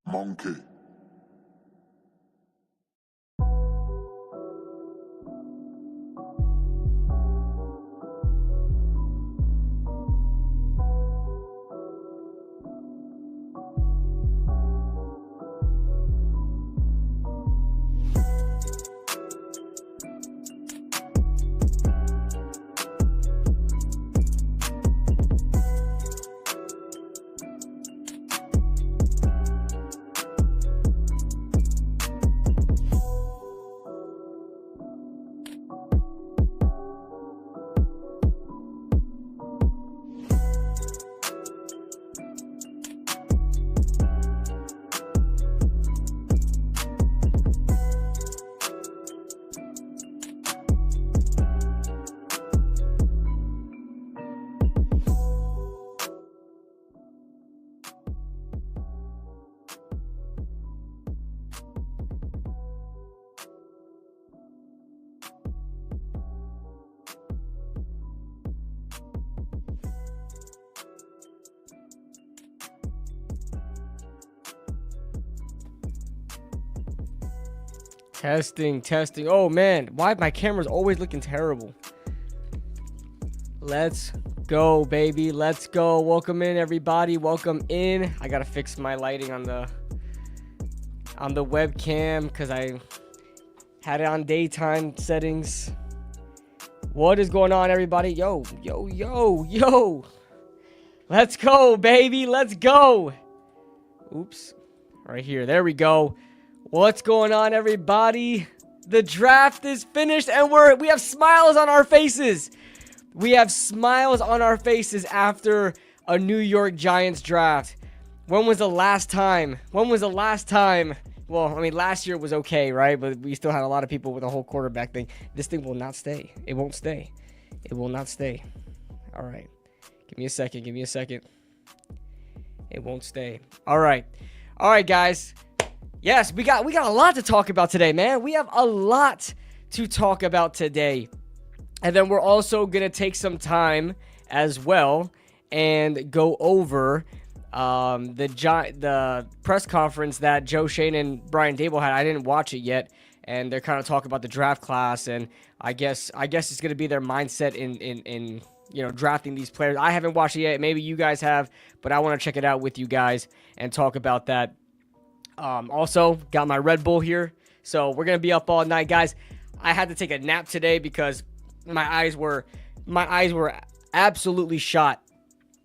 Monkey. Testing. Oh man, why my camera's always looking terrible? Let's go, baby. Let's go. Welcome in, everybody. Welcome in. I gotta fix my lighting on the webcam because I had it on daytime settings. What is going on, everybody? Yo. Let's go, baby. Let's go. Oops. Right here. There we go. What's going on, everybody? The draft is finished and we have smiles on our faces. We have smiles on our faces after a New York Giants draft. When was the last time? Well, I mean, last year was okay, right? But we still had a lot of people with the whole quarterback thing. This thing will not stay. It won't stay. It will not stay. All right. Give me a second. It won't stay. All right, guys. Yes, we got a lot to talk about today, man. We have a lot to talk about today. And then we're also going to take some time as well and go over the press conference that Schoen and RoundTable had. I didn't watch it yet, and they're kind of talking about the draft class, and I guess it's going to be their mindset in drafting these players. I haven't watched it yet. Maybe you guys have, but I want to check it out with you guys and talk about that. Also, got my Red Bull here, so we're gonna be up all night, guys. I had to take a nap today because my eyes were absolutely shot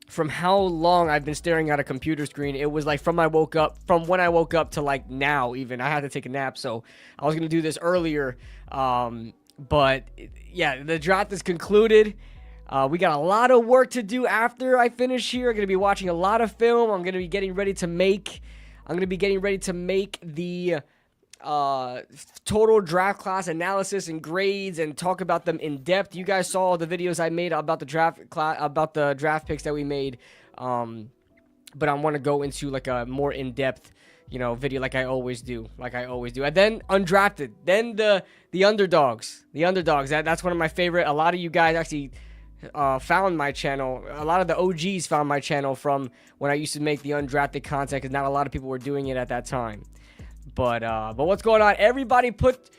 from how long I've been staring at a computer screen. It was like from when I woke up to like now. Even I had to take a nap, so I was gonna do this earlier. But yeah, the draft is concluded. We got a lot of work to do after I finish here. I'm gonna be watching a lot of film. I'm gonna be getting ready to make the total draft class analysis and grades and talk about them in depth. You guys saw the videos I made about the draft picks that we made. But I want to go into like a more in-depth, video like I always do. And then undrafted. Then the underdogs. That's one of my favorite. A lot of you guys actually found my channel. A lot of the OGs found my channel from when I used to make the undrafted content, because not a lot of people were doing it at that time. But what's going on? Everybody put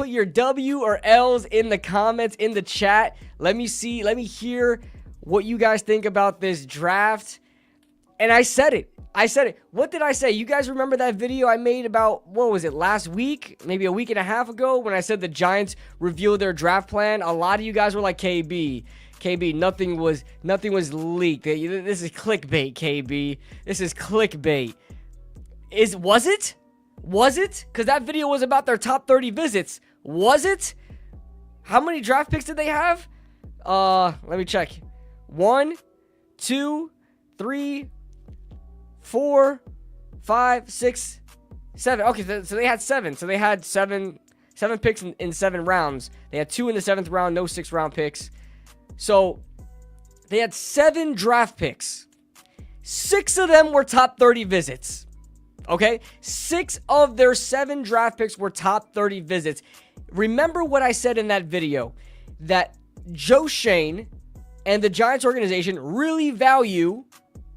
your W or L's in the comments, in the chat. Let me hear what you guys think about this draft. And I said it. What did I say? You guys remember that video I made about, what was it, last week? Maybe a week and a half ago, when I said the Giants revealed their draft plan? A lot of you guys were like, KB, nothing was leaked. This is clickbait, KB. This is clickbait. Was it? Because that video was about their top 30 visits. Was it? How many draft picks did they have? Let me check. 1, 2, 3, 4, 5, 6, 7. Okay, so they had 7. So they had seven picks in 7 rounds. They had 2 in the 7th round, no 6th round picks. So they had 7 draft picks. 6 of them were top 30 visits. Okay? 6 of their 7 draft picks were top 30 visits. Remember what I said in that video, that Schoen and the Giants organization really value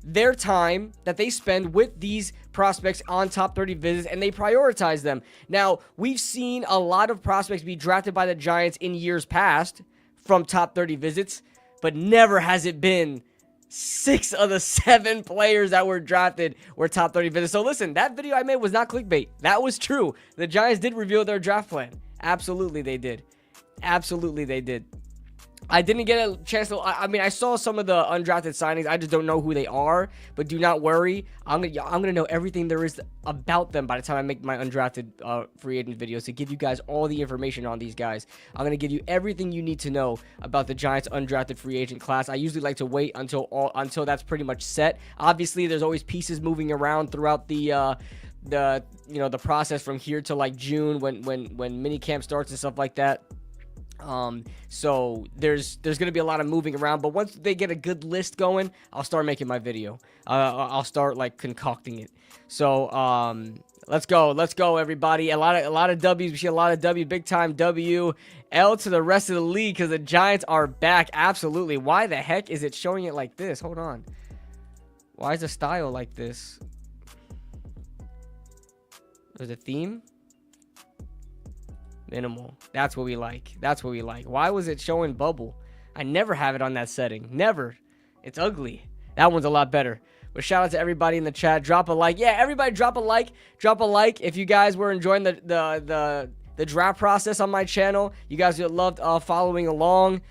their time that they spend with these prospects on top 30 visits, and they prioritize them. Now, we've seen a lot of prospects be drafted by the Giants in years past from top 30 visits, but never has it been 6 of the 7 players that were drafted were top 30 visits. So listen, that video I made was not clickbait. That was true. The Giants did reveal their draft plan. Absolutely they did. Absolutely they did. I didn't get a chance to, I mean, I saw some of the undrafted signings. I just don't know who they are, but do not worry. I'm gonna know everything there is about them by the time I make my undrafted free agent videos to give you guys all the information on these guys. I'm gonna give you everything you need to know about the Giants undrafted free agent class. I usually like to wait until that's pretty much set. Obviously, there's always pieces moving around throughout the process from here to like June when minicamp starts and stuff like that. So there's gonna be a lot of moving around, but once they get a good list going, I'll start making my video. I'll start like concocting it. So let's go everybody. A lot of W's. We see a lot of W, big time W. L to the rest of the league because the Giants are back. Absolutely. Why the heck is it showing it like this? Hold on. Why is the style like this? There's a theme. Minimal. That's what we like. That's what we like. Why was it showing bubble? I never have it on that setting. Never. It's ugly. That one's a lot better. But shout out to everybody in the chat. Drop a like. Yeah, everybody drop a like. Drop a like if you guys were enjoying the draft process on my channel. You guys loved following along.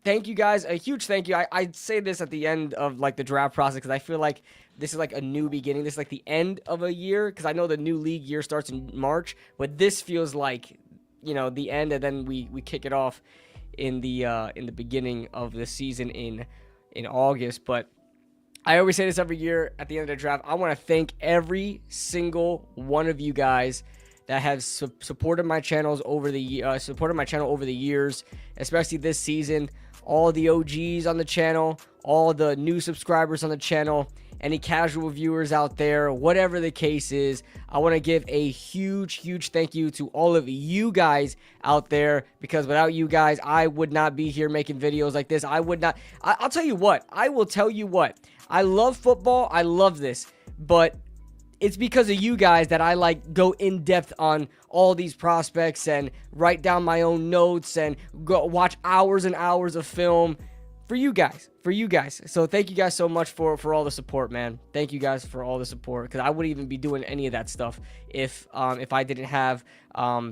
Thank you guys. A huge thank you. I say this at the end of like the draft process because I feel like this is like a new beginning. This is like the end of a year because I know the new league year starts in March, but this feels like, you know, the end, and then we kick it off in the beginning of the season in August. But I always say this every year at the end of the draft. I want to thank every single one of you guys that have supported my channels over the years, especially this season. All the OGs on the channel, all the new subscribers on the channel, any casual viewers out there, whatever the case is, I want to give a huge thank you to all of you guys out there, because without you guys, I would not be here making videos like this. I would not. I'll tell you what. I will tell you what. I love football. I love this, but it's because of you guys that I like go in depth on all these prospects and write down my own notes and go watch hours and hours of film for you guys. So thank you guys so much for all the support, man. Thank you guys for all the support, because I wouldn't even be doing any of that stuff if I didn't have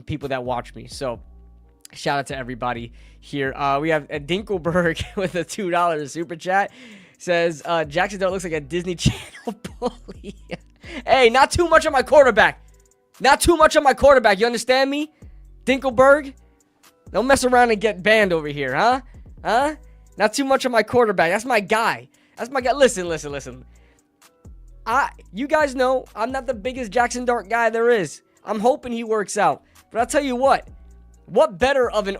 people that watch me. So shout out to everybody here. We have a Dinkelberg with a $2 super chat. Says Jackson Dart looks like a Disney Channel bully. Hey, not too much on my quarterback. Not too much on my quarterback. You understand me? Dinkelberg? Don't mess around and get banned over here, huh? Huh? Not too much on my quarterback. That's my guy. That's my guy. Listen. You guys know I'm not the biggest Jackson Dart guy there is. I'm hoping he works out. But I'll tell you what better of an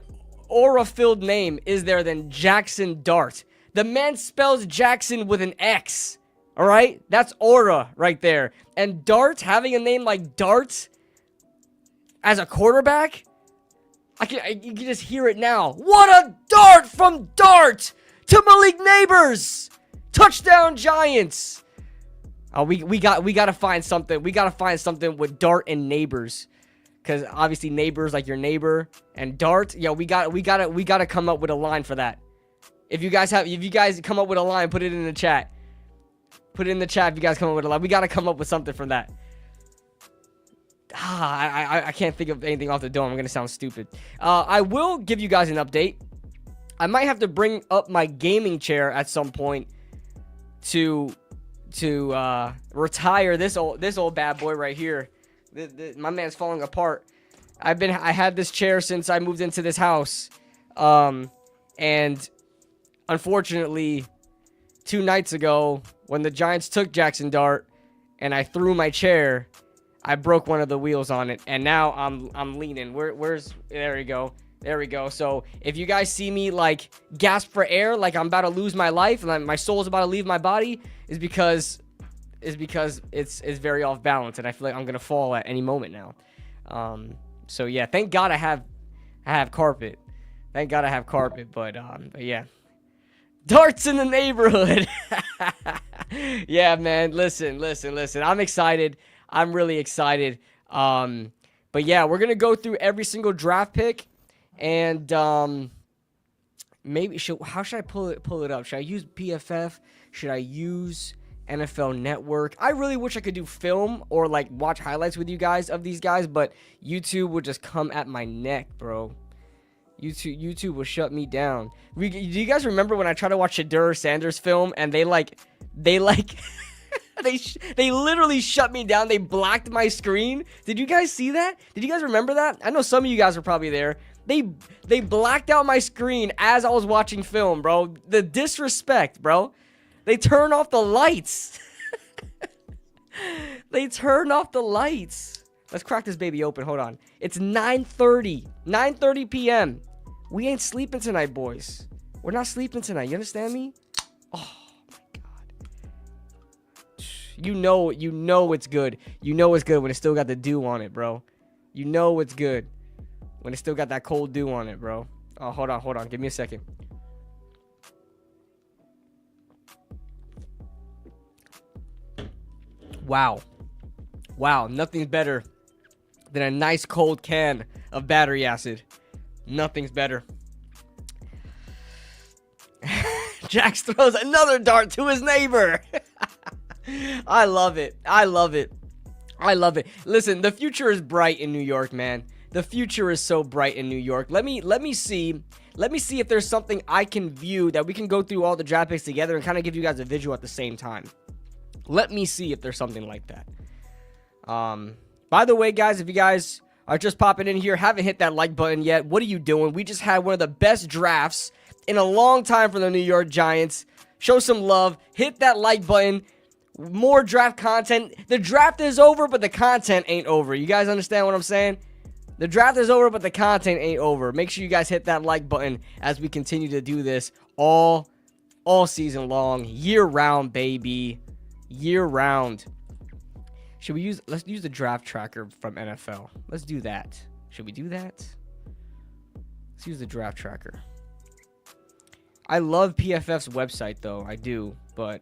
aura-filled name is there than Jackson Dart? The man spells Jackson with an X. All right? That's aura right there. And Dart, having a name like Dart as a quarterback, you can just hear it now. What a dart from Dart to Malik Neighbors. Touchdown Giants. We got to find something. We got to find something with Dart and Neighbors, cuz obviously Neighbors like your neighbor, and Dart, yeah, we got to come up with a line for that. If you guys come up with a line, put it in the chat. Put it in the chat if you guys come up with a line. We got to come up with something from that. I can't think of anything off the dome. I'm going to sound stupid. I will give you guys an update. I might have to bring up my gaming chair at some point to retire this old bad boy right here. My man's falling apart. I had this chair since I moved into this house. And unfortunately, 2 nights ago, when the Giants took Jackson Dart and I threw my chair, I broke one of the wheels on it, and now I'm leaning. There we go. So if you guys see me like gasp for air, like I'm about to lose my life and my soul is about to leave my body, is because it's very off balance, and I feel like I'm gonna fall at any moment now. So yeah, thank God I have carpet. Thank God I have carpet, but yeah. Darts in the neighborhood. Yeah, man. Listen. I'm excited. I'm really excited. But yeah, we're gonna go through every single draft pick, and maybe how should I pull it up? Should I use PFF? Should I use NFL Network? I really wish I could do film or like watch highlights with you guys of these guys, but YouTube would just come at my neck, bro. YouTube will shut me down. Do you guys remember when I tried to watch Shadur Sanders film and they they literally shut me down. They blocked my screen. Did you guys see that? Did you guys remember that? I know some of you guys were probably there. They blacked out my screen as I was watching film, bro. The disrespect, bro. They turned off the lights. They turned off the lights. Let's crack this baby open. Hold on. It's 9:30 p.m. We ain't sleeping tonight, boys. We're not sleeping tonight. You understand me? Oh my god. You know it's good. You know it's good when it still got the dew on it, bro. You know it's good when it still got that cold dew on it, bro. Oh, hold on. Give me a second. Wow. Nothing's better than a nice cold can of battery acid. Nothing's better. Jax throws another dart to his neighbor. I love it. Listen, the future is bright in New York, man. The future is so bright in New York. Let me see if there's something I can view that we can go through all the draft picks together and kind of give you guys a visual at the same time. Let me see if there's something like that. By the way, guys, if you guys are just popping in here, haven't hit that like button yet, what are you doing? We just had one of the best drafts in a long time for the New York Giants. Show some love. Hit that like button. More draft content. The draft is over, but the content ain't over. You guys understand what I'm saying? The draft is over, but the content ain't over. Make sure you guys hit that like button as we continue to do this all season long, year-round, baby. Year-round. Let's use the draft tracker from NFL. Let's do that. Should we do that? Let's use the draft tracker. I love PFF's website, though. I do, but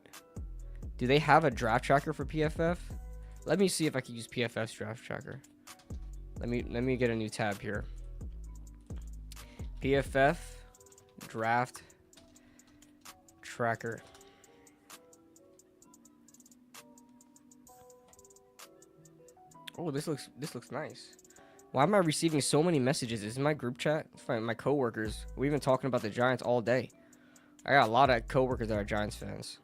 do they have a draft tracker for PFF? Let me see if I can use PFF's draft tracker. Let me get a new tab here. PFF draft tracker. Oh, this looks nice. Why am I receiving so many messages? Is in my group chat? My coworkers. We've been talking about the Giants all day. I got a lot of coworkers that are Giants fans.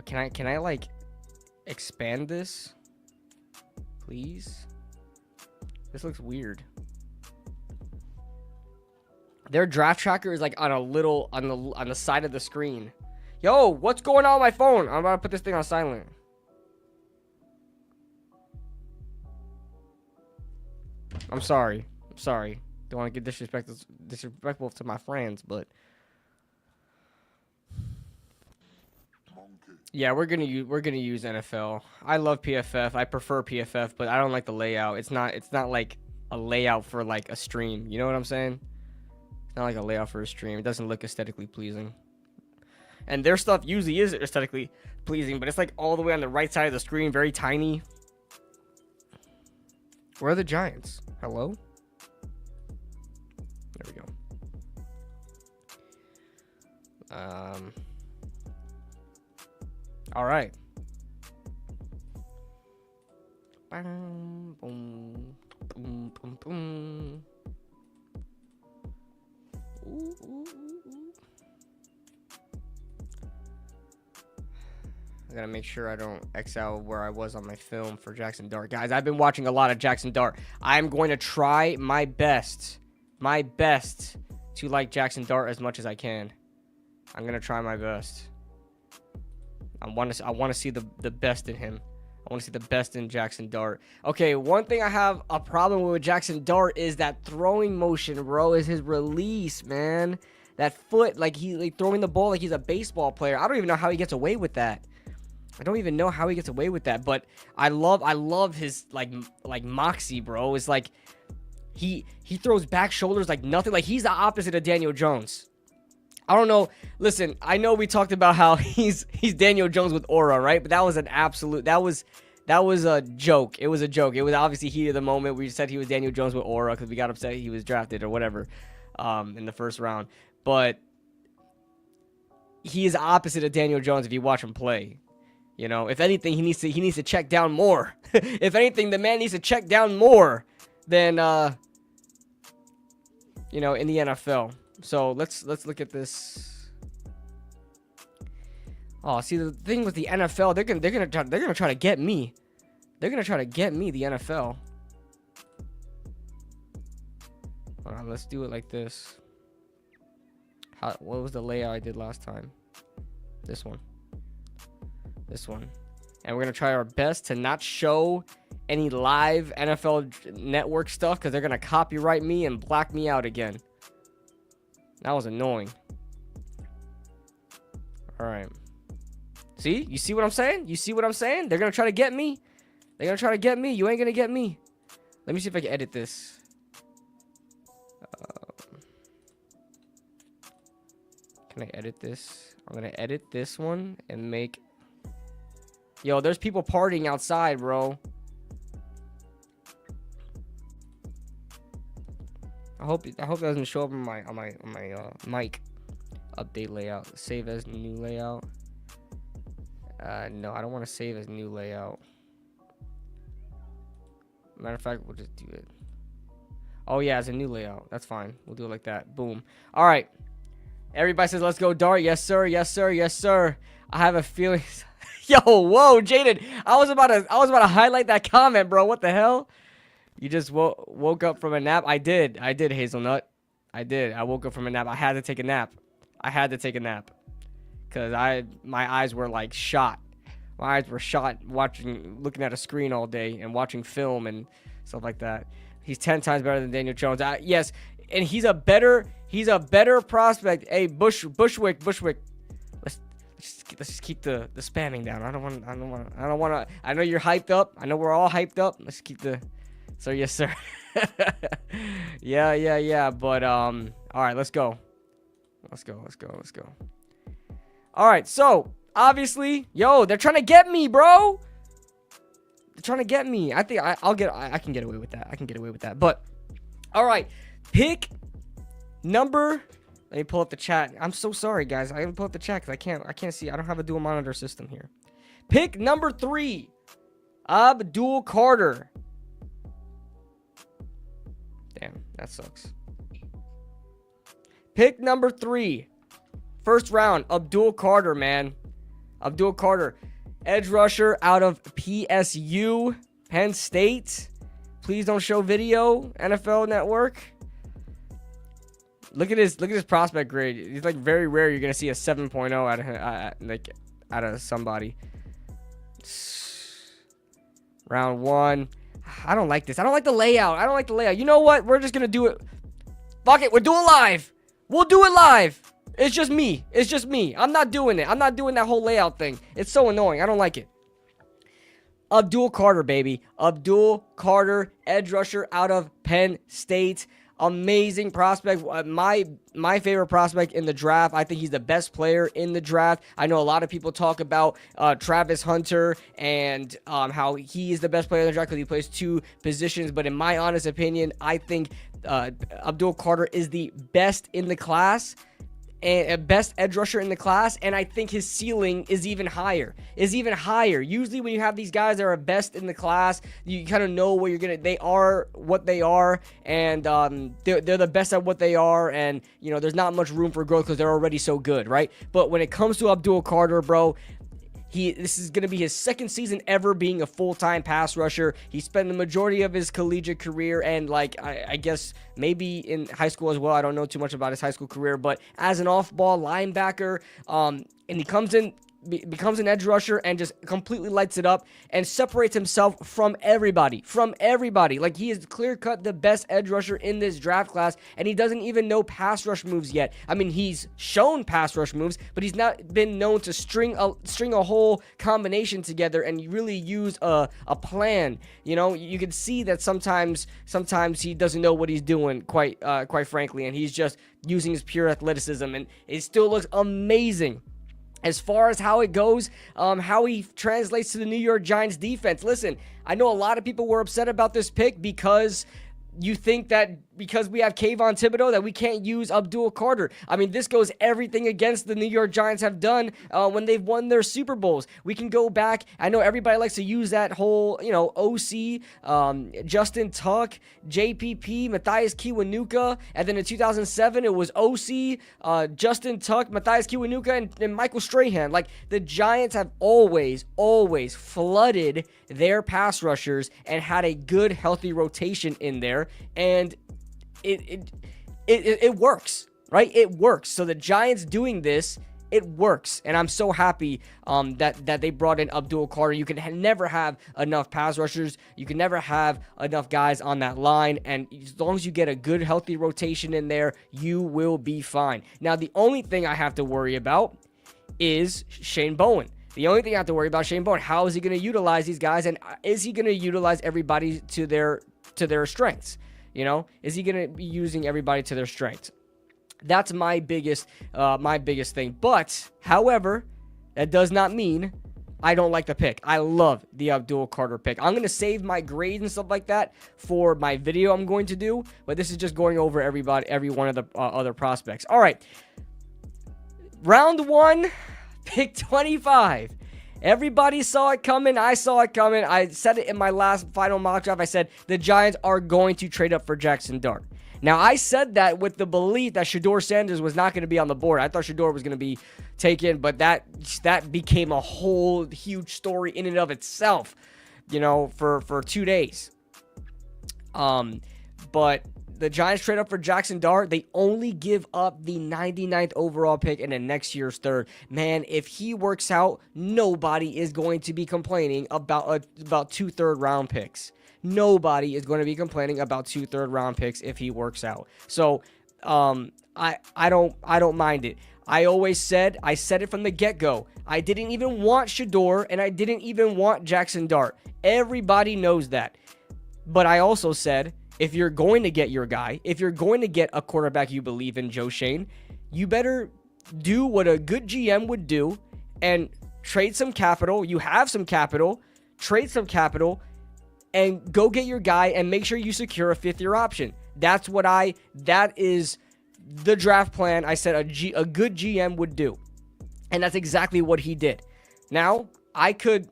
Can I like expand this? Please? This looks weird. Their draft tracker is like on a little on the side of the screen. Yo, what's going on my phone? I'm about to put this thing on silent. I'm sorry. Don't want to get disrespectful to my friends, but yeah, we're gonna use NFL. I love PFF. I prefer PFF, but I don't like the layout. It's not like a layout for like a stream. You know what I'm saying? It's not like a layout for a stream. It doesn't look aesthetically pleasing. And their stuff usually is aesthetically pleasing, but it's like all the way on the right side of the screen, very tiny. Where are the Giants? Hello? There we go. All right. Boom, boom, boom, boom, boom. Ooh. I gotta make sure I don't X out where I was on my film for Jackson Dart. Guys, I've been watching a lot of Jackson Dart. I'm going to try my best to like Jackson Dart as much as I can. I'm gonna try my best. I want to see the best in him. I want to see the best in Jackson Dart. Okay, one thing I have a problem with Jackson Dart is that throwing motion, bro, is his release, man. That foot, like he like throwing the ball like he's a baseball player. I don't even know how he gets away with that. I don't even know how he gets away with that, but I love his like moxie, bro. It's like he throws back shoulders like nothing. Like he's the opposite of Daniel Jones. I don't know. Listen, I know we talked about how he's Daniel Jones with aura, right? But that was an absolute. That was a joke. It was a joke. It was obviously heat of the moment. We said he was Daniel Jones with aura because we got upset he was drafted or whatever in the first round. But he is opposite of Daniel Jones if you watch him play. You know, if anything, he needs to check down more. If anything, the man needs to check down more than you know, in the NFL. So let's look at this. Oh, see, the thing with the NFL, they're gonna try to get me. They're gonna try to get me, the NFL. Hold on, let's do it like this. What was the layout I did last time? This one. And we're gonna try our best to not show any live NFL Network stuff because they're gonna copyright me and black me out again. That was annoying. All right. See? You see what I'm saying? They're gonna try to get me. You ain't gonna get me. Let me see if I can edit this. Can I edit this? I'm gonna edit this one and make... Yo, there's people partying outside, bro. I hope it doesn't show up on my mic. Update layout. Save as new layout. No, I don't want to save as new layout. Matter of fact, we'll just do it. Oh yeah, it's a new layout. That's fine. We'll do it like that. Boom. All right. Everybody says, let's go, Dart. Yes, sir. Yes, sir. Yes, sir. I have a feeling. Yo, whoa, Jaden. I was about to highlight that comment, bro. What the hell? You just woke up from a nap? I did, Hazelnut. I did. I woke up from a nap. I had to take a nap. Because my eyes were like shot. My eyes were shot looking at a screen all day and watching film and stuff like that. He's 10 times better than Daniel Jones. Yes, and he's a better prospect. Hey, Bushwick. Let's just keep the spamming down. I don't want to. I know you're hyped up. I know we're all hyped up. Let's keep the... Sir, yes, sir. Yeah. But all right, let's go. All right, so obviously, yo, they're trying to get me, bro. They're trying to get me. I think I can get away with that. But all right, pick number. Let me pull up the chat. I'm so sorry, guys. I gotta pull up the chat because I can't see. I don't have a dual monitor system here. Pick number 3, Abdul Carter. Damn, that sucks. Pick number 3. First round, Abdul Carter, man. Abdul Carter. Edge rusher out of PSU, Penn State. Please don't show video, NFL Network. Look at his prospect grade. It's like very rare you're going to see a 7.0 out of somebody. Round 1. I don't like this. I don't like the layout. You know what? We're just going to do it. Fuck it. We're doing live. We'll do it live. It's just me. I'm not doing it. I'm not doing that whole layout thing. It's so annoying. I don't like it. Abdul Carter, baby. Abdul Carter, edge rusher out of Penn State. Amazing prospect. My favorite prospect in the draft. I think he's the best player in the draft. I know a lot of people talk about Travis Hunter and how he is the best player in the draft because he plays 2 positions. But in my honest opinion, I think Abdul Carter is the best in the class. And best edge rusher in the class, and I think his ceiling is even higher. Usually when you have these guys that are best in the class, you kind of know what they are what they are, and they're the best at what they are, and you know there's not much room for growth because they're already so good, right? But when it comes to Abdul Carter, bro, this is going to be his 2nd season ever being a full-time pass rusher. He spent the majority of his collegiate career and, like, I guess maybe in high school as well. I don't know too much about his high school career. But as an off-ball linebacker, and he comes in becomes an edge rusher and just completely lights it up and separates himself from everybody. Like, he is clear-cut the best edge rusher in this draft class, and he doesn't even know pass rush moves yet. I mean, he's shown pass rush moves, but he's not been known to string a whole combination together and really use a plan. You know, you can see that sometimes he doesn't know what he's doing, quite frankly, and he's just using his pure athleticism, and it still looks amazing. As far as how it goes, how he translates to the New York Giants defense. Listen, I know a lot of people were upset about this pick because you think that because we have Kayvon Thibodeau that we can't use Abdul Carter. I mean, this goes everything against the New York Giants have done when they've won their Super Bowls. We can go back. I know everybody likes to use that whole, OC, Justin Tuck, JPP, Matthias Kiwanuka, and then in 2007 it was OC, Justin Tuck, Matthias Kiwanuka, and Michael Strahan. Like, the Giants have always flooded their pass rushers and had a good, healthy rotation in there, and it works, right? It works. So the Giants doing this, it works, and I'm so happy that they brought in Abdul Carter. You can never have enough pass rushers. You can never have enough guys on that line, and as long as you get a good, healthy rotation in there, you will be fine. Now, the only thing I have to worry about is Shane Bowen. The only thing I have to worry about Shane Bowen, how is he going to utilize these guys, and is he going to utilize everybody to their strengths? Is he going to be using everybody to their strengths? That's my biggest thing. But, however, that does not mean I don't like the pick. I love the Abdul Carter pick. I'm going to save my grades and stuff like that for my video I'm going to do, but this is just going over every one of the other prospects. All right. Round 1, pick 25. Everybody saw it coming. I saw it coming. I said it in my last final mock draft. I said the Giants are going to trade up for Jackson Dart. Now, I said that with the belief that Shedeur Sanders was not going to be on the board. I thought Shedeur was going to be taken, but that became a whole huge story in and of itself, for 2 days. But the Giants trade up for Jackson Dart. They only give up the 99th overall pick in the next year's third. Man, if he works out, nobody is going to be complaining about 2 third-round picks. Nobody is going to be complaining about 2 third-round picks if he works out. So, I don't mind it. I said it from the get-go. I didn't even want Shedeur, and I didn't even want Jackson Dart. Everybody knows that. But I also said, if you're going to get your guy, if you're going to get a quarterback you believe in, Joe Schoen, you better do what a good GM would do and trade some capital. You have some capital, trade some capital, and go get your guy and make sure you secure a 5th-year option. That is the draft plan I said a good GM would do. And that's exactly what he did. Now, I could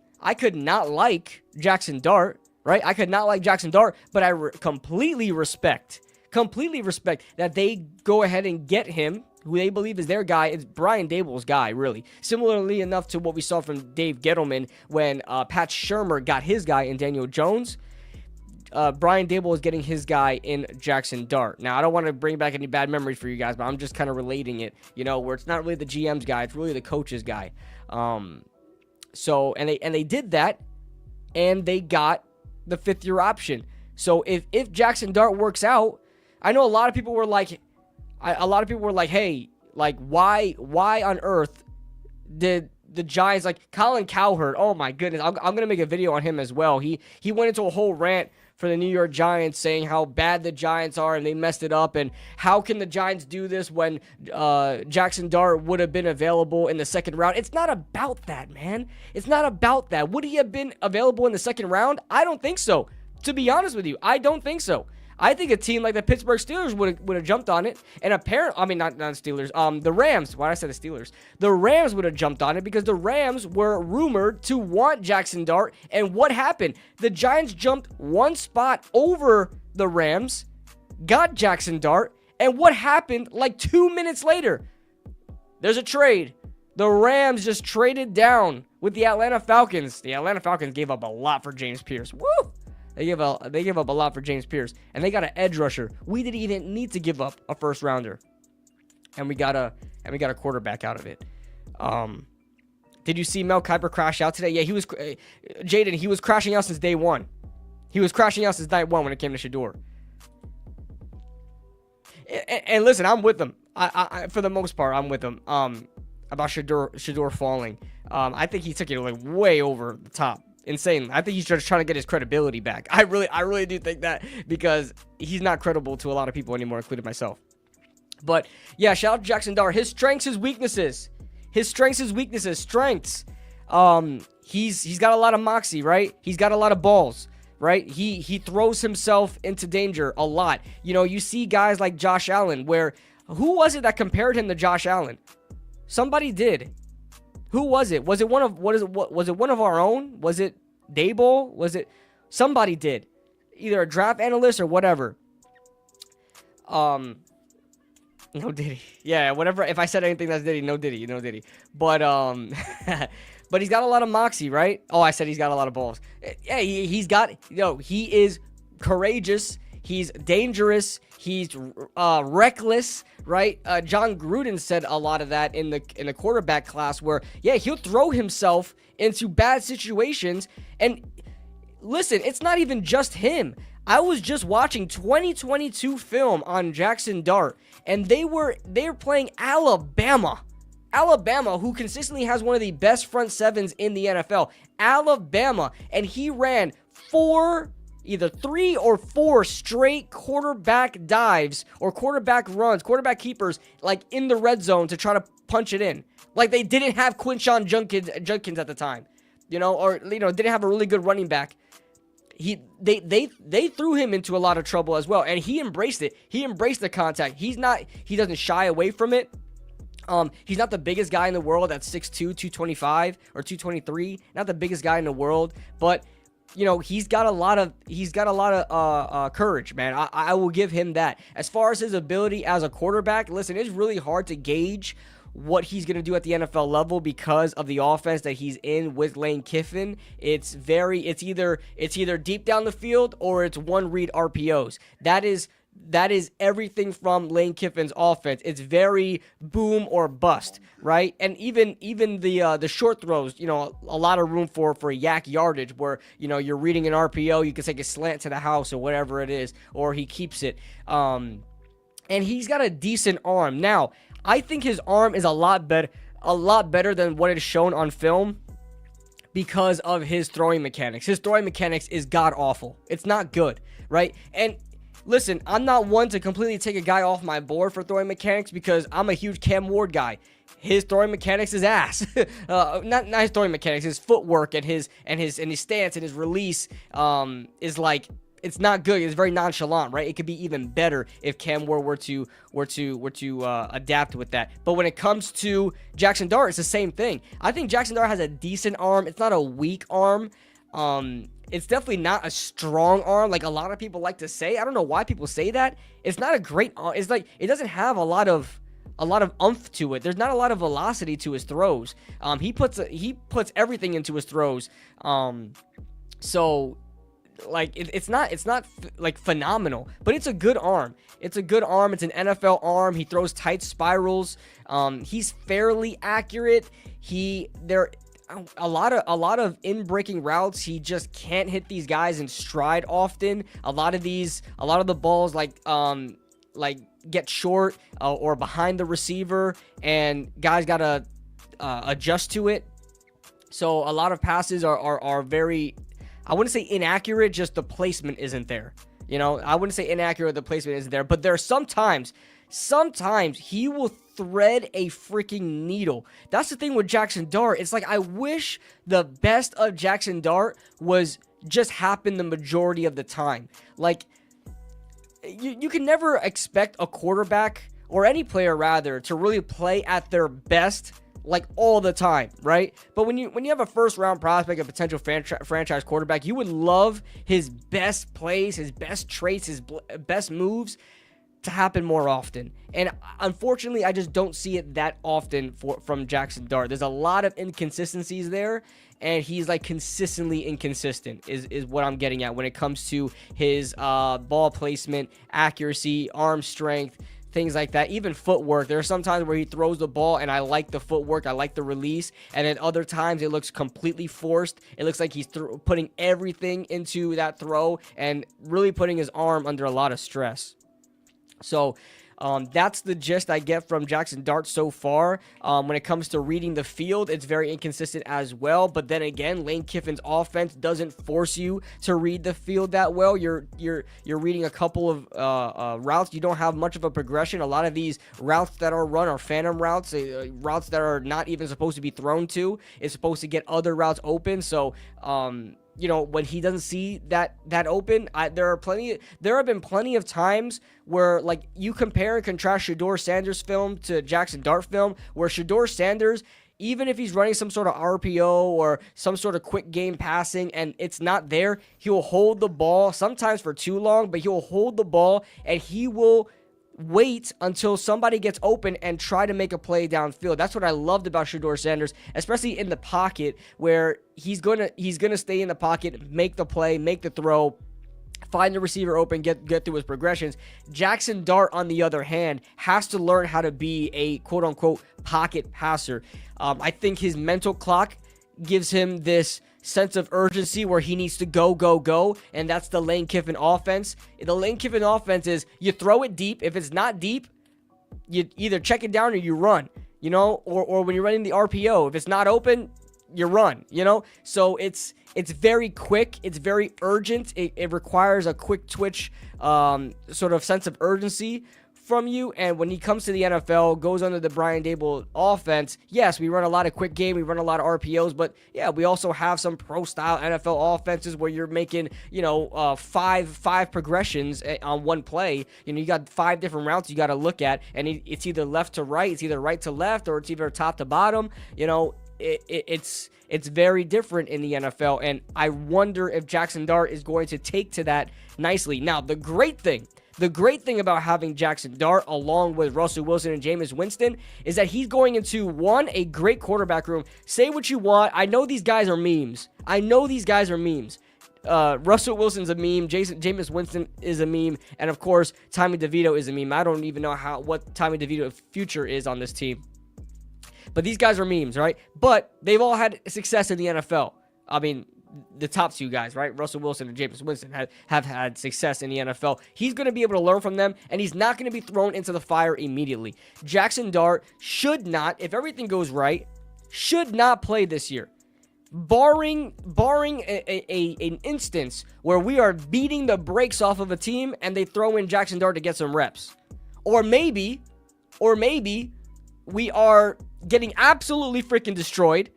not like Jackson Dart, right? I could not like Jackson Dart, but I completely respect that they go ahead and get him, who they believe is their guy. It's Brian Dable's guy, really. Similarly enough to what we saw from Dave Gettleman when Pat Shurmur got his guy in Daniel Jones. Brian Dable is getting his guy in Jackson Dart. Now, I don't want to bring back any bad memories for you guys, but I'm just kind of relating it, where it's not really the GM's guy, it's really the coach's guy. So they did that, and they got the 5th-year option. So if Jackson Dart works out, I know a lot of people were like, hey, like, why on earth did the Giants, like Colin Cowherd, oh my goodness, I'm going to make a video on him as well. He went into a whole rant for the New York Giants saying how bad the Giants are and they messed it up, and how can the Giants do this when Jackson Dart would have been available in the 2nd round. It's not about that, man. It's not about that. Would he have been available in the 2nd round? I don't think so. To be honest with you, I don't think so. I think a team like the Pittsburgh Steelers would have jumped on it, and not Steelers. The Rams. Why did I say the Steelers? The Rams would have jumped on it because the Rams were rumored to want Jackson Dart. And what happened? The Giants jumped 1 spot over the Rams, got Jackson Dart, and what happened? Like 2 minutes later, there's a trade. The Rams just traded down with the Atlanta Falcons. The Atlanta Falcons gave up a lot for James Pierce. Woo! They give up a lot for James Pierce, and they got an edge rusher. We didn't even need to give up a 1st rounder, and we got a quarterback out of it. Did you see Mel Kiper crash out today? Yeah, he was, Jaden, he was crashing out since day one. He was crashing out since night one when it came to Shedeur. And listen, I'm with him. I for the most part, I'm with him. About Shedeur falling. I think he took it like way over the top. Insane. I think he's just trying to get his credibility back. I really do think that, because he's not credible to a lot of people anymore, including myself. But yeah, shout out to Jackson Dart. His strengths, his weaknesses. His strengths, his weaknesses. Strengths. He's got a lot of moxie, right? He's got a lot of balls, right? He throws himself into danger a lot. You know, you see guys like Josh Allen, where who was it that compared him to Josh Allen? Somebody did. Who was it? Was it one of one of our own? Was it Dable? Was it somebody did? Either a draft analyst or whatever. No Diddy. Yeah, whatever. If I said anything that's Diddy, no Diddy, no Diddy. But but he's got a lot of moxie, right? Oh, I said he's got a lot of balls. Yeah, he's got, he is courageous. He's dangerous. He's reckless, right? John Gruden said a lot of that in the quarterback class, where yeah, he'll throw himself into bad situations. And listen, it's not even just him. I was just watching 2022 film on Jackson Dart, and they were playing Alabama, who consistently has one of the best front sevens in the NFL. Alabama, and he ran either 3 or 4 straight quarterback dives or quarterback runs, quarterback keepers, like in the red zone to try to punch it in. Like they didn't have Quinshon Judkins at the time, or didn't have a really good running back. They threw him into a lot of trouble as well, and he embraced it. He embraced the contact. He doesn't shy away from it. He's not the biggest guy in the world at 6'2", 225 or 223. Not the biggest guy in the world, but he's got a lot of courage, man. I will give him that. As far as his ability as a quarterback, listen, it's really hard to gauge what he's going to do at the NFL level because of the offense that he's in with Lane Kiffin. It's either deep down the field or it's one read RPOs. That is everything from Lane Kiffin's offense. It's very boom or bust, right? And even the short throws, a lot of room for yak yardage where, you're reading an RPO, you can take a slant to the house or whatever it is, or he keeps it. And he's got a decent arm. Now, I think his arm is a lot better than what is shown on film because of his throwing mechanics. His throwing mechanics is god awful. It's not good, right? And listen, I'm not one to completely take a guy off my board for throwing mechanics because I'm a huge Cam Ward guy. His throwing mechanics is ass. Not his throwing mechanics, his footwork and his stance and his release is like, it's not good. It's very nonchalant, right? It could be even better if Cam Ward were to adapt with that. But when it comes to Jackson Dart, it's the same thing. I think Jackson Dart has a decent arm. It's not a weak arm. It's definitely not a strong arm like a lot of people like to say. I don't know why people say that. It's not a great arm. It's like it doesn't have a lot of oomph to it. There's not a lot of velocity to his throws. He puts everything into his throws. So like it's not like phenomenal, but it's a good arm. It's a good arm. It's an NFL arm. He throws tight spirals. He's fairly accurate. A lot of in-breaking routes, he just can't hit these guys in stride often. A lot of the balls like get short or behind the receiver, and guys gotta adjust to it. So a lot of passes are very, I wouldn't say inaccurate, just the placement isn't there. I wouldn't say inaccurate, the placement isn't there, but there are sometimes he will thread a freaking needle. That's the thing with Jackson Dart. It's like I wish the best of Jackson Dart was just happen the majority of the time. Like you can never expect a quarterback or any player rather to really play at their best like all the time, right? But when you have a first round prospect, a potential franchise quarterback, you would love his best plays, his best traits, his best moves to happen more often. And unfortunately, I just don't see it that often from Jackson Dart. There's a lot of inconsistencies there, and he's like consistently inconsistent is what I'm getting at when it comes to his ball placement, accuracy, arm strength, things like that. Even footwork. There are some times where he throws the ball and I like the footwork, I like the release, and then other times it looks completely forced. It looks like he's putting everything into that throw and really putting his arm under a lot of stress. So that's the gist I get from Jackson Dart so far. When it comes to reading the field, it's very inconsistent as well. But then again, Lane Kiffin's offense doesn't force you to read the field that well. You're reading a couple of routes. You don't have much of a progression. A lot of these routes that are run are phantom routes, routes that are not even supposed to be thrown to. It's supposed to get other routes open. So you know, when he doesn't see that open, there have been plenty of times where, like, you compare and contrast Shedeur Sanders' film to Jackson Dart film, where Shedeur Sanders, even if he's running some sort of RPO or some sort of quick game passing and it's not there, he'll hold the ball, sometimes for too long, but he'll hold the ball and he will wait until somebody gets open and try to make a play downfield. That's what I loved about Shedeur Sanders, especially in the pocket, where he's gonna stay in the pocket, make the play, make the throw, find the receiver open, get through his progressions. Jackson Dart, on the other hand, has to learn how to be a quote-unquote pocket passer. I think his mental clock gives him this sense of urgency where he needs to go, and that's the Lane Kiffin offense. The Lane Kiffin offense is you throw it deep. If it's not deep, you either check it down or you run, you know, or when you're running the RPO, if it's not open, you run, you know. So it's very quick, it's very urgent. It requires a quick twitch sort of sense of urgency from you. And when he comes to the NFL, goes under the Brian Daboll offense, yes, we run a lot of quick game, we run a lot of RPOs, but yeah, we also have some pro style NFL offenses where you're making, you know, five progressions on one play. You know, you got 5 different routes you got to look at, and it's either left to right, it's either right to left, or it's either top to bottom. You know, it's very different in the NFL, and I wonder if Jackson Dart is going to take to that nicely. Now, the great thing about having Jackson Dart along with Russell Wilson and Jameis Winston is that he's going into, one, a great quarterback room. Say what you want. I know these guys are memes. Russell Wilson's a meme. Jameis Winston is a meme. And, of course, Tommy DeVito is a meme. I don't even know what Tommy DeVito's future is on this team. But these guys are memes, right? But they've all had success in the NFL. I mean, the top 2 guys, right? Russell Wilson and Jameis Winston have had success in the NFL. He's going to be able to learn from them, and he's not going to be thrown into the fire immediately. Jackson Dart should not, if everything goes right, should not play this year. Barring an instance where we are beating the brakes off of a team and they throw in Jackson Dart to get some reps. Or maybe we are getting absolutely freaking destroyed,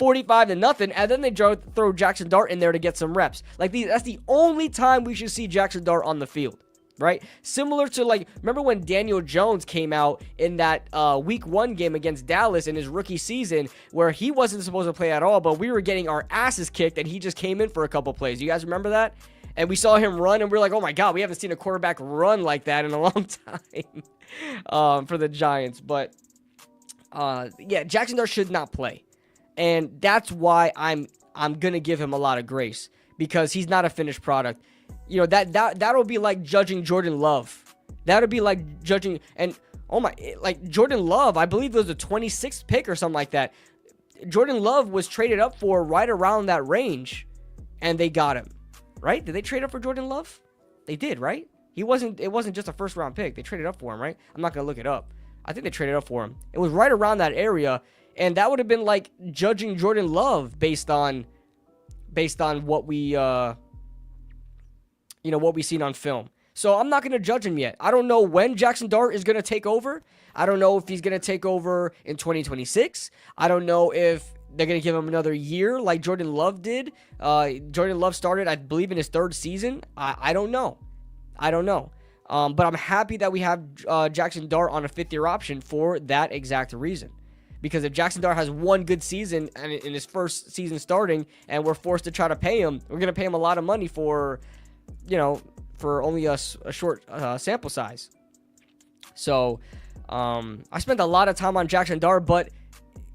45-0, and then they throw Jackson Dart in there to get some reps. That's the only time we should see Jackson Dart on the field, right? Similar to, like, remember when Daniel Jones came out in that week 1 game against Dallas in his rookie season where he wasn't supposed to play at all, but we were getting our asses kicked and he just came in for a couple plays. You guys remember that? And we saw him run and we were like, oh my God, we haven't seen a quarterback run like that in a long time for the Giants. But yeah, Jackson Dart should not play. And that's why I'm going to give him a lot of grace, because he's not a finished product. You know, that'll be like judging Jordan Love. That'll be like judging, and like Jordan Love, I believe it was a 26th pick or something like that. Jordan Love was traded up for right around that range, and they got him, right? Did they trade up for Jordan Love? They did, right? It wasn't just a first round pick. They traded up for him, right? I'm not going to look it up. I think they traded up for him. It was right around that area. And that would have been like judging Jordan Love based on what we, what we've seen on film. So I'm not going to judge him yet. I don't know when Jackson Dart is going to take over. I don't know if he's going to take over in 2026. I don't know if they're going to give him another year like Jordan Love did. Jordan Love started, I believe, in his 3rd season. I don't know. But I'm happy that we have Jackson Dart on a 5th-year option for that exact reason. Because if Jackson Dart has one good season and in his first season starting, and we're forced to try to pay him, we're going to pay him a lot of money for only a short sample size. So I spent a lot of time on Jackson Dart, but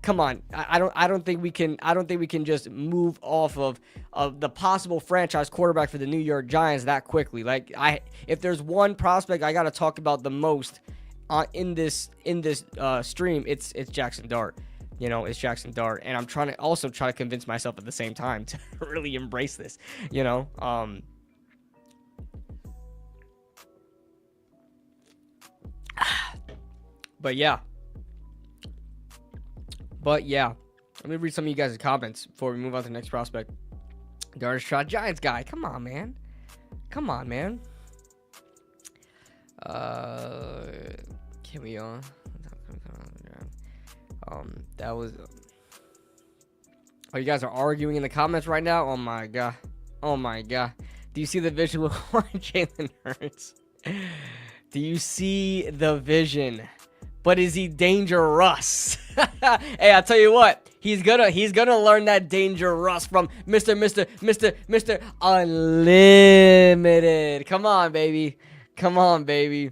come on, I don't think we can just move off of the possible franchise quarterback for the New York Giants that quickly. Like, if there's one prospect I got to talk about the most in this stream, it's Jackson Dart. You know, it's Jackson Dart, and I'm trying to convince myself at the same time to really embrace this. You know, but yeah. Let me read some of you guys' comments before we move on to the next prospect. Darius shot Giants guy. Come on, man. Can we that was oh, you guys are arguing in the comments right now. Oh my god. Do you see the vision with Jalen Hurts? Do you see the vision? But is he dangerous? Hey, I'll tell you what. He's gonna learn that dangerous from Mr. Unlimited. Come on, baby. Come on, baby.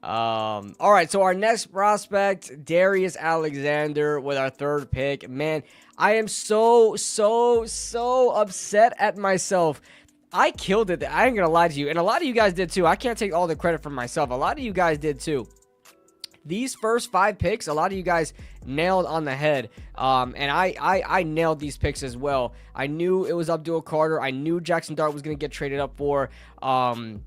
All right, so our next prospect, Darius Alexander, with our third pick. Man, I am so upset at myself. I killed it. I ain't gonna lie to you, and a lot of you guys did too. I can't take all the credit for myself. A lot of you guys did too. These first 5 picks, a lot of you guys nailed on the head. And I nailed these picks as well. I knew it was Abdul Carter. I knew Jackson Dart was going to get traded up for. And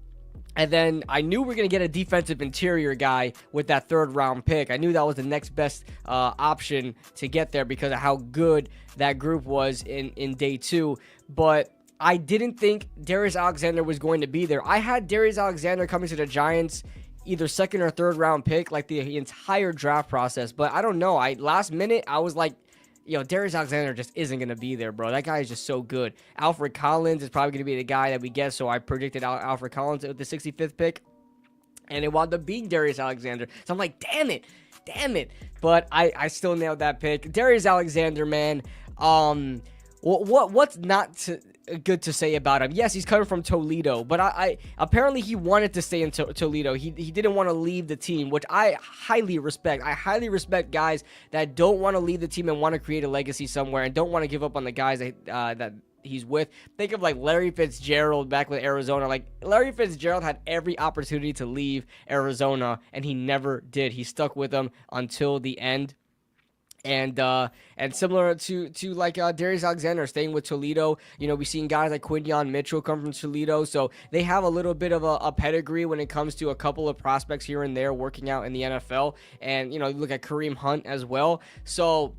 then I knew we were going to get a defensive interior guy with that 3rd round pick. I knew that was the next best option to get there because of how good that group was in day 2. But I didn't think Darius Alexander was going to be there. I had Darius Alexander coming to the Giants either 2nd or 3rd round pick like the entire draft process, but I don't know. Last minute I was like, yo, Darius Alexander just isn't gonna be there, bro. That guy is just so good. Alfred Collins is probably gonna be the guy that we get, so I predicted Alfred Collins with the 65th pick, and it wound up being Darius Alexander. So I'm like, damn it, but I still nailed that pick. Darius Alexander, man. What's not good to say about him? Yes, he's coming from Toledo, but I apparently he wanted to stay in Toledo. He didn't want to leave the team, which I highly respect. I highly respect guys that don't want to leave the team and want to create a legacy somewhere and don't want to give up on the guys that he's with. Think of like Larry Fitzgerald back with Arizona. Like Larry Fitzgerald had every opportunity to leave Arizona and he never did. He stuck with them until the end. And similar to like Darius Alexander staying with Toledo, you know, we've seen guys like Quinyon Mitchell come from Toledo, so they have a little bit of a pedigree when it comes to a couple of prospects here and there working out in the NFL. And you know, you look at Kareem Hunt as well. So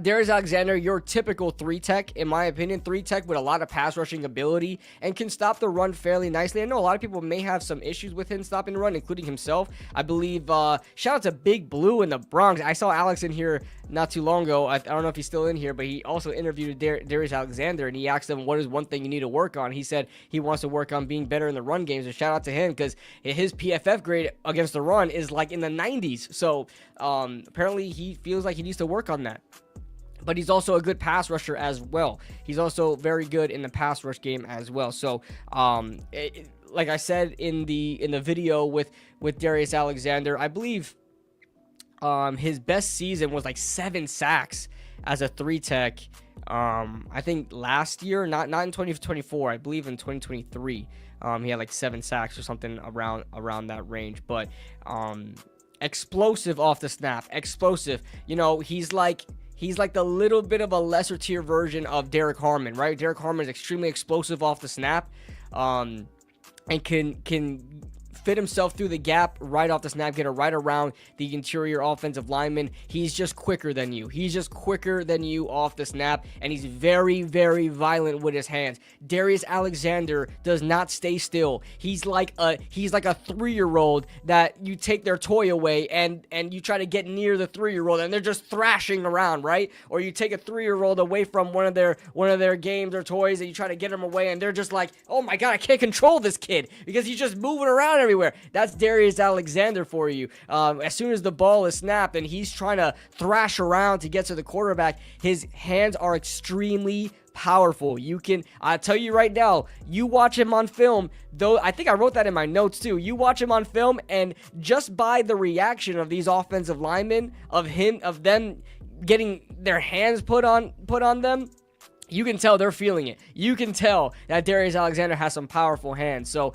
Darius Alexander, your typical 3-tech, in my opinion, 3-tech with a lot of pass rushing ability and can stop the run fairly nicely. I know a lot of people may have some issues with him stopping the run, including himself. I believe, shout out to Big Blue in the Bronx. I saw Alex in here not too long ago. I don't know if he's still in here, but he also interviewed Darius Alexander, and he asked him, what is one thing you need to work on? He said he wants to work on being better in the run game. So shout out to him, because his PFF grade against the run is like in the 90s. So apparently he feels like he needs to work on that. But he's also a good pass rusher as well. He's also very good in the pass rush game as well. So, like I said in the video with Darius Alexander, I believe his best season was like 7 sacks as a 3-tech. I think last year, not in 2024. I believe in 2023, he had like 7 sacks or something around that range. But explosive off the snap, explosive. You know, he's like the little bit of a lesser tier version of Derek Harmon, right? Derek Harmon is extremely explosive off the snap, and can fit himself through the gap right off the snap, get it right around the interior offensive lineman. He's just quicker than you. He's just quicker than you off the snap, and he's very, very violent with his hands. Darius Alexander does not stay still. He's like a 3-year-old that you take their toy away and you try to get near the 3-year-old and they're just thrashing around, right? Or you take a 3-year-old away from one of their games or toys and you try to get them away and they're just like, oh my god, I can't control this kid because he's just moving around everywhere. That's Darius Alexander for you. As soon as the ball is snapped and he's trying to thrash around to get to the quarterback, his hands are extremely powerful. I tell you right now, you watch him on film, though I think I wrote that in my notes too. You watch him on film and just by the reaction of these offensive linemen, of them getting their hands put on them, you can tell they're feeling it. You can tell that Darius Alexander has some powerful hands. So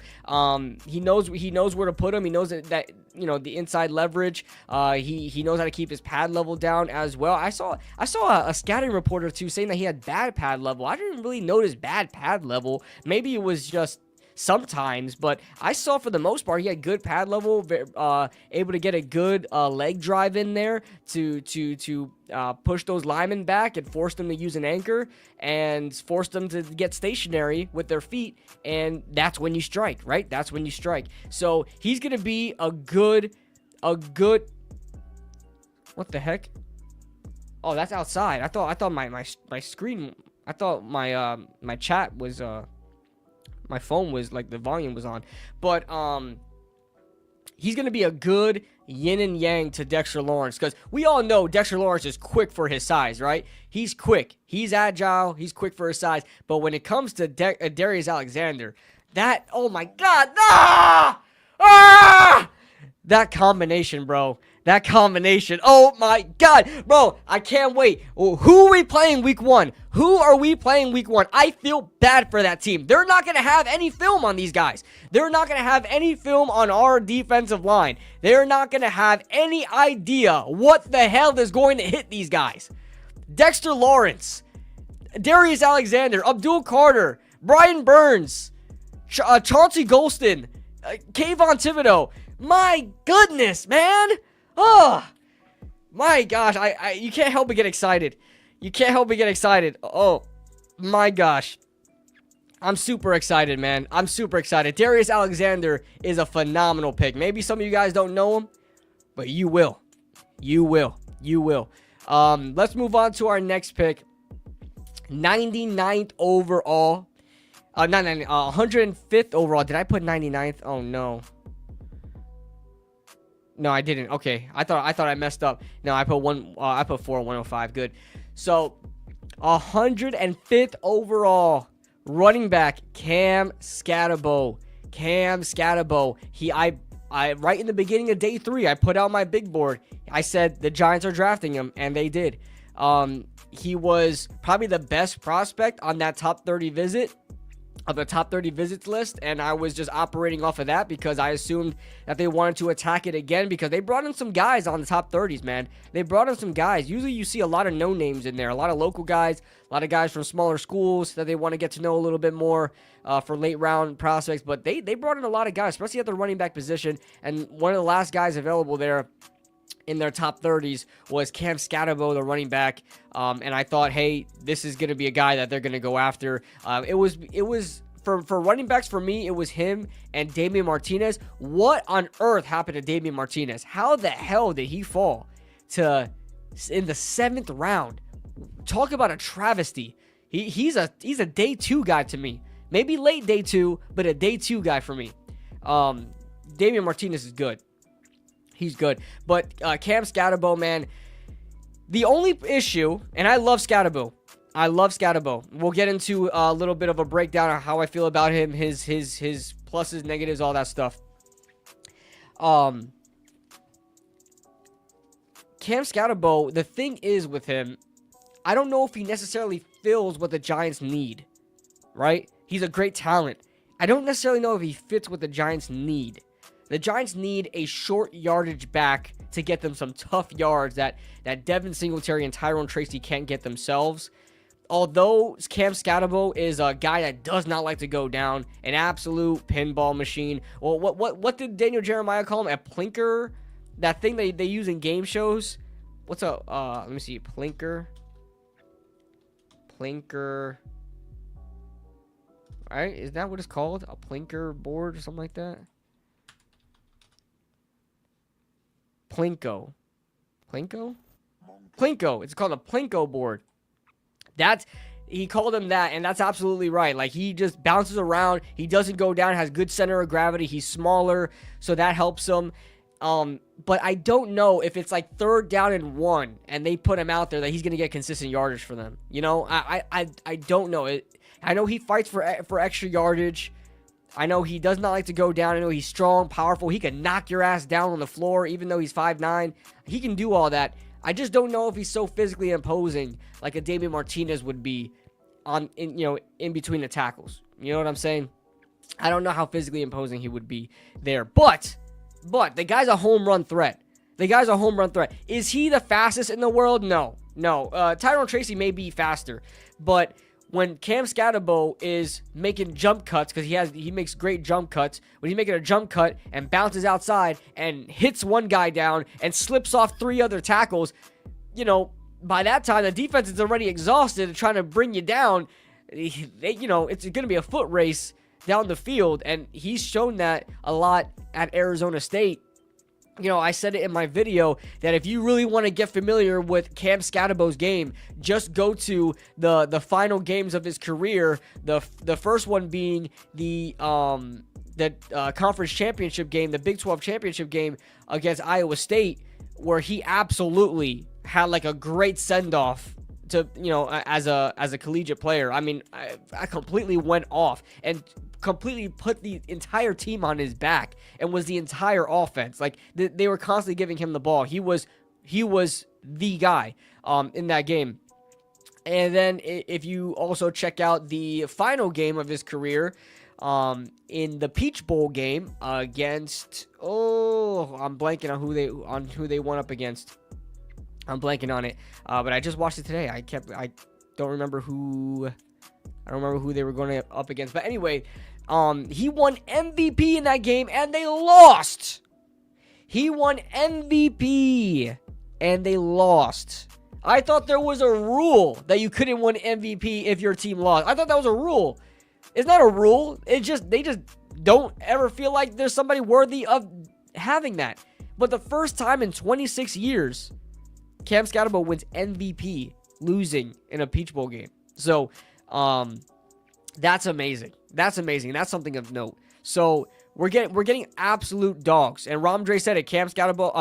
he knows where to put him. He knows that you know, the inside leverage. He knows how to keep his pad level down as well. I saw a scouting report or two saying that he had bad pad level. I didn't really notice bad pad level. Maybe it was just sometimes, but I saw for the most part he had good pad level, able to get a good leg drive in there to push those linemen back and force them to use an anchor and force them to get stationary with their feet, and that's when you strike, right? That's when you strike. So he's gonna be a good what the heck? Oh, that's outside. I thought my screen, I thought my chat was my phone was like, the volume was on. But he's going to be a good yin and yang to Dexter Lawrence, because we all know Dexter Lawrence is quick for his size, right? He's quick. He's agile. He's quick for his size. But when it comes to Darius Alexander, that, oh my God, that combination, bro. That combination. Oh my God, bro. I can't wait. Who are we playing week 1? Who are we playing week 1? I feel bad for that team. They're not going to have any film on these guys. They're not going to have any film on our defensive line. They're not going to have any idea what the hell is going to hit these guys. Dexter Lawrence, Darius Alexander, Abdul Carter, Brian Burns, Chauncey Golston, Kayvon Thibodeau. My goodness, man. Oh, my gosh. You can't help but get excited. You can't help but get excited. Oh, my gosh. I'm super excited, man. I'm super excited. Darius Alexander is a phenomenal pick. Maybe some of you guys don't know him, but you will. You will. You will. Let's move on to our next pick. 99th overall. 105th overall. Did I put 99th? Oh, no. No, I didn't. Okay, I thought I messed up. No, I put 105. Good. So, 105th overall, running back Cam Skattebo. Cam Skattebo. I right in the beginning of day 3, I put out my big board. I said the Giants are drafting him, and they did. He was probably the best prospect on that top 30 visit. Of the top 30 visits list, and I was just operating off of that because I assumed that they wanted to attack it again, because they brought in some guys on the top 30s, man. They brought in some guys. Usually you see a lot of no names in there, a lot of local guys, a lot of guys from smaller schools that they want to get to know a little bit more for late round prospects, but they brought in a lot of guys, especially at the running back position, and one of the last guys available there in their top 30s was Cam Skattebo, the running back. And I thought, hey, this is going to be a guy that they're going to go after. It was for running backs, for me, it was him and Damian Martinez. What on earth happened to Damian Martinez? How the hell did he fall to in the 7th round? Talk about a travesty. He's a day 2 guy to me. Maybe late day 2, but a day 2 guy for me. Damian Martinez is good. He's good. But Cam Skattebo, man, the only issue, and I love Skattebo. I love Skattebo. We'll get into a little bit of a breakdown of how I feel about him, his pluses, negatives, all that stuff. Cam Skattebo, the thing is with him, I don't know if he necessarily fills what the Giants need, right? He's a great talent. I don't necessarily know if he fits what the Giants need. The Giants need a short yardage back to get them some tough yards that Devin Singletary and Tyrone Tracy can't get themselves. Although Cam Skattebo is a guy that does not like to go down, an absolute pinball machine. Well, what did Daniel Jeremiah call him? A plinker? That thing they use in game shows? What's a, let me see, plinker. Alright, is that what it's called? A plinker board or something like that? Plinko. It's called a Plinko board. He called him that, and that's absolutely right. Like, he just bounces around. He doesn't go down, has good center of gravity. He's smaller, so that helps him. But I don't know if it's like 3rd down and 1, and they put him out there, that he's going to get consistent yardage for them. You know, I don't know. I know he fights for extra yardage. I know he does not like to go down. I know he's strong, powerful. He can knock your ass down on the floor, even though he's 5'9". He can do all that. I just don't know if he's so physically imposing like a Damian Martinez would be in between the tackles. You know what I'm saying? I don't know how physically imposing he would be there, but the guy's a home run threat. Is he the fastest in the world? No. Tyrone Tracy may be faster, but when Cam Skattebo is making jump cuts, because he makes great jump cuts, when he's making a jump cut and bounces outside and hits one guy down and slips off 3 other tackles, by that time the defense is already exhausted and trying to bring you down. It's going to be a foot race down the field, and he's shown that a lot at Arizona State. I said it in my video that if you really want to get familiar with Cam Skattebo's game, just go to the final games of his career. The first one being the conference championship game, the Big 12 championship game against Iowa State, where he absolutely had like a great send-off to as a collegiate player. I mean, I completely went off and completely put the entire team on his back and was the entire offense. Like they were constantly giving him the ball. He was the guy in that game. And then if you also check out the final game of his career in the Peach Bowl game against I'm blanking on who they went up against. I'm blanking on it. But I just watched it today. I don't remember who they were going up against. But anyway, he won MVP in that game, and they lost. He won MVP, and they lost. I thought there was a rule that you couldn't win MVP if your team lost. I thought that was a rule. It's not a rule. They just don't ever feel like there's somebody worthy of having that. But the first time in 26 years, Cam Skattebo wins MVP, losing in a Peach Bowl game. So, that's amazing. That's something of note. So we're getting absolute dogs. And Ramdre said it. Cam Skattebo.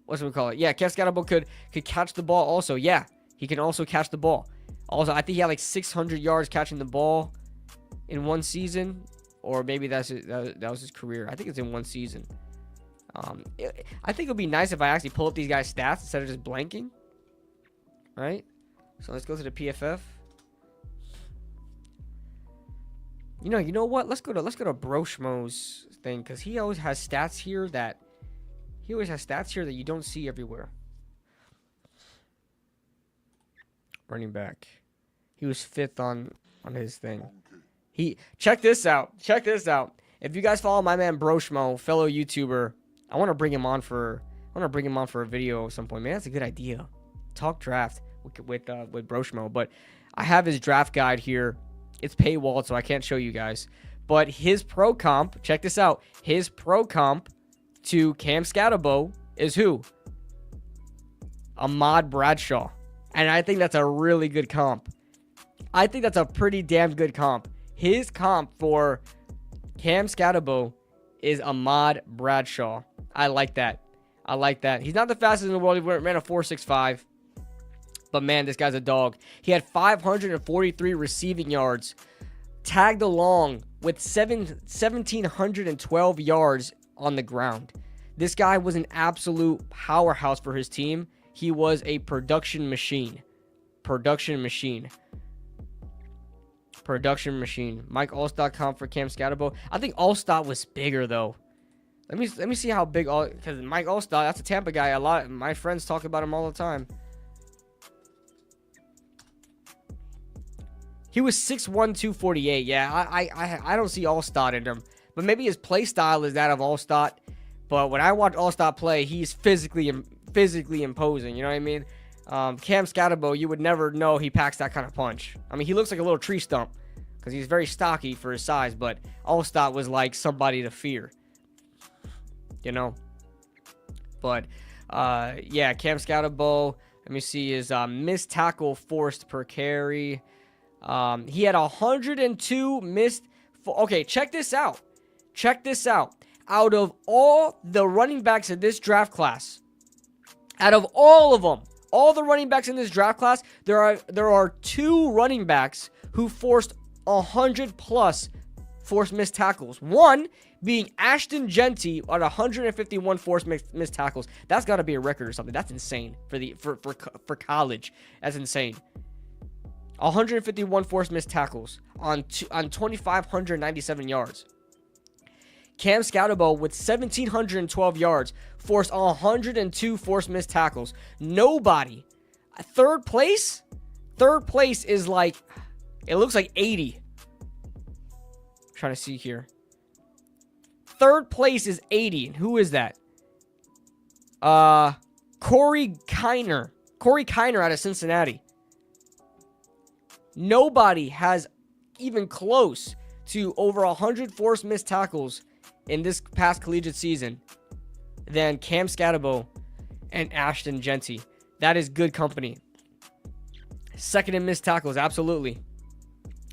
What's we call it? Yeah, Cam Skattebo could catch the ball. Also, yeah, he can also catch the ball. Also, I think he had like 600 yards catching the ball in one season, or maybe that was his career. I think it's in one season. I think it would be nice if I actually pull up these guys' stats instead of just blanking. Right? So let's go to the PFF. You know what? Let's go to Broshmo's thing, because he always has stats here that you don't see everywhere. Running back. He was 5th on his thing. Check this out. If you guys follow my man Broshmo, fellow YouTuber, I want to bring him on for a video at some point. Man, that's a good idea. Talk draft with Broshmo. But I have his draft guide here. It's paywalled, so I can't show you guys. But his pro comp, check this out. His pro comp to Cam Skattebo is who? Ahmad Bradshaw. And I think that's a really good comp. I think that's a pretty damn good comp. His comp for Cam Skattebo is Ahmad Bradshaw. I like that. He's not the fastest in the world. He ran a 4.65. But man, this guy's a dog. He had 543 receiving yards, tagged along with 1,712 yards on the ground. This guy was an absolute powerhouse for his team. He was a production machine. MikeAllstott for Cam Skattebo. I think Allstott was bigger though. Let me see how big because Mike Allstott, that's a Tampa guy. A lot of my friends talk about him all the time. He was 6'1", 248. Yeah, I don't see Allstott in him. But maybe his play style is that of Allstott. But when I watch Allstott play, he's physically imposing. You know what I mean? Cam Skattebo, you would never know he packs that kind of punch. I mean, he looks like a little tree stump because he's very stocky for his size. But Allstott was like somebody to fear. You know? But, yeah, Cam Skattebo, let me see his missed tackle forced per carry. He had 102 missed. Okay, check this out. Out of all the running backs in this draft class, out of all of them, all the running backs in this draft class, there are 2 running backs who forced 100 plus forced missed tackles. One being Ashton Genty at 151 forced missed tackles. That's got to be a record or something. That's insane for college. That's insane. 151 forced missed tackles on 2,597 yards. Cam Skattebo with 1,712 yards, forced 102 forced missed tackles. Nobody. Third place? Third place is like, it looks like 80. I'm trying to see here. Third place is 80. And who is that? Corey Kiner. Corey Kiner out of Cincinnati. Nobody has even close to over 100 forced missed tackles in this past collegiate season than Cam Skattebo and Ashton Genty. That is good company. Second in missed tackles, absolutely.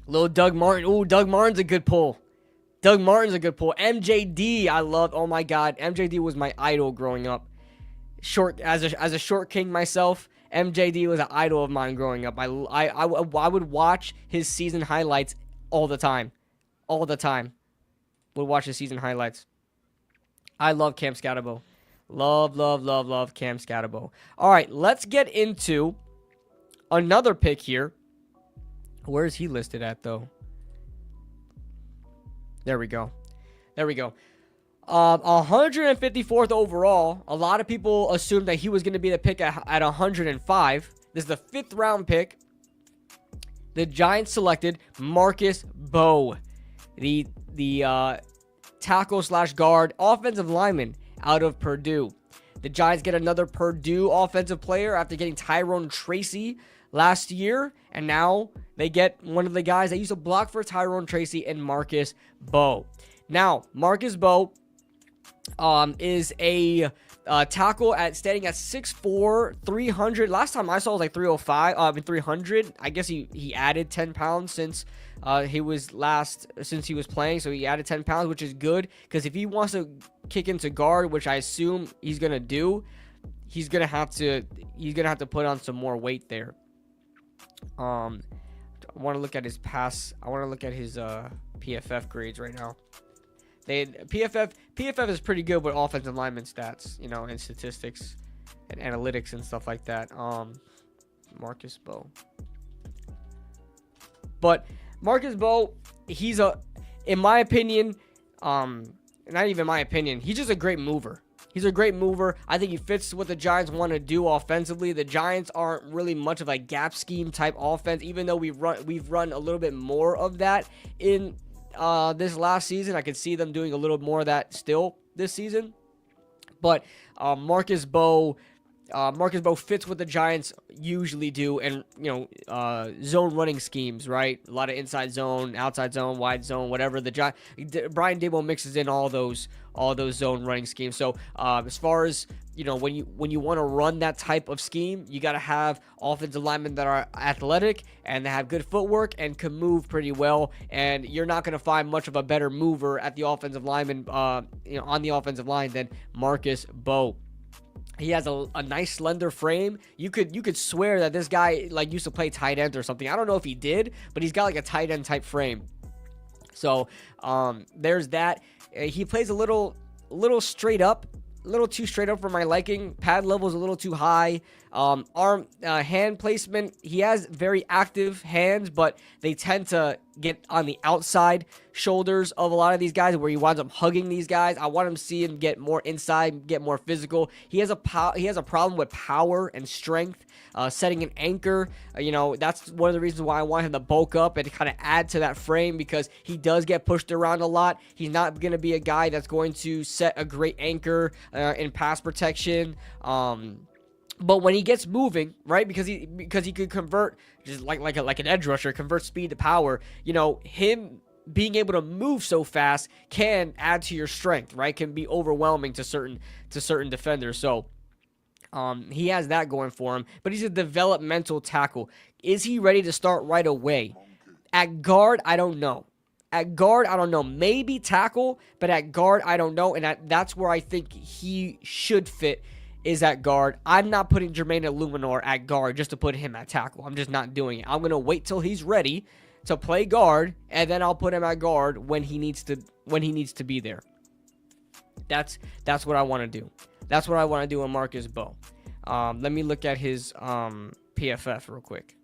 Little Doug Martin. Ooh, Doug Martin's a good pull. Doug Martin's a good pull. MJD, I love. Oh my God, MJD was my idol growing up. Short as a short king myself. MJD was an idol of mine growing up. I would watch his season highlights all the time. All the time. Would watch his season highlights. I love Cam Skattebo. Love Cam Skattebo. All right, let's get into another pick here. Where is he listed at, though? There we go. 154th overall. A lot of people assumed that he was going to be the pick at 105. This is the 5th round pick. The Giants selected Marcus Mbow, the tackle / guard offensive lineman out of Purdue. The Giants get another Purdue offensive player after getting Tyrone Tracy last year, and now they get one of the guys that used to block for Tyrone Tracy and Marcus Mbow. Now, Marcus Mbow is a tackle standing at 6'4", 300. Last time I saw it was like 305, 300. I guess he added 10 pounds since he was playing, so he added 10 pounds, which is good, because if he wants to kick into guard, which I assume he's gonna do, he's gonna have to put on some more weight there. I want to look at his PFF grades right now. PFF is pretty good with offensive lineman stats, and statistics and analytics and stuff like that. Marcus Mbow. But Marcus Mbow, in my opinion, not even my opinion, he's just a great mover. He's a great mover. I think he fits what the Giants want to do offensively. The Giants aren't really much of a gap scheme type offense, even though we've run a little bit more of that in this last season. I could see them doing a little more of that still this season. But Marcus Mbow fits what the Giants usually do, and zone running schemes, right? A lot of inside zone, outside zone, wide zone, whatever. Brian Daboll mixes in all those zone running schemes. So as far as when you want to run that type of scheme, you got to have offensive linemen that are athletic and that have good footwork and can move pretty well. And you're not going to find much of a better mover at the offensive lineman, on the offensive line than Marcus Mbow. He has a nice slender frame. You could swear that this guy used to play tight end or something. I don't know if he did, but he's got like a tight end type frame. So there's that. He plays a little straight up, a little too straight up for my liking. Pad level is a little too high. Hand placement, he has very active hands, but they tend to get on the outside shoulders of a lot of these guys, where he winds up hugging these guys. I want him to see him get more inside, get more physical. He has a problem with power and strength, setting an anchor. That's one of the reasons why I want him to bulk up and kind of add to that frame, because he does get pushed around a lot. He's not going to be a guy that's going to set a great anchor in pass protection. But when he gets moving, right, because he could convert, just like an edge rusher, convert speed to power. Him being able to move so fast can add to your strength, right? Can be overwhelming to certain defenders. So he has that going for him. But he's a developmental tackle. Is he ready to start right away? At guard, I don't know. Maybe tackle, but at guard, I don't know. And that's where I think he should fit, is at guard. I'm not putting Jermaine Illuminor at guard just to put him at tackle. I'm just not doing it. I'm going to wait till he's ready to play guard, and then I'll put him at guard when he needs to be there. That's what I want to do. That's what I want to do with Marcus Mbow. Let me look at his PFF real quick.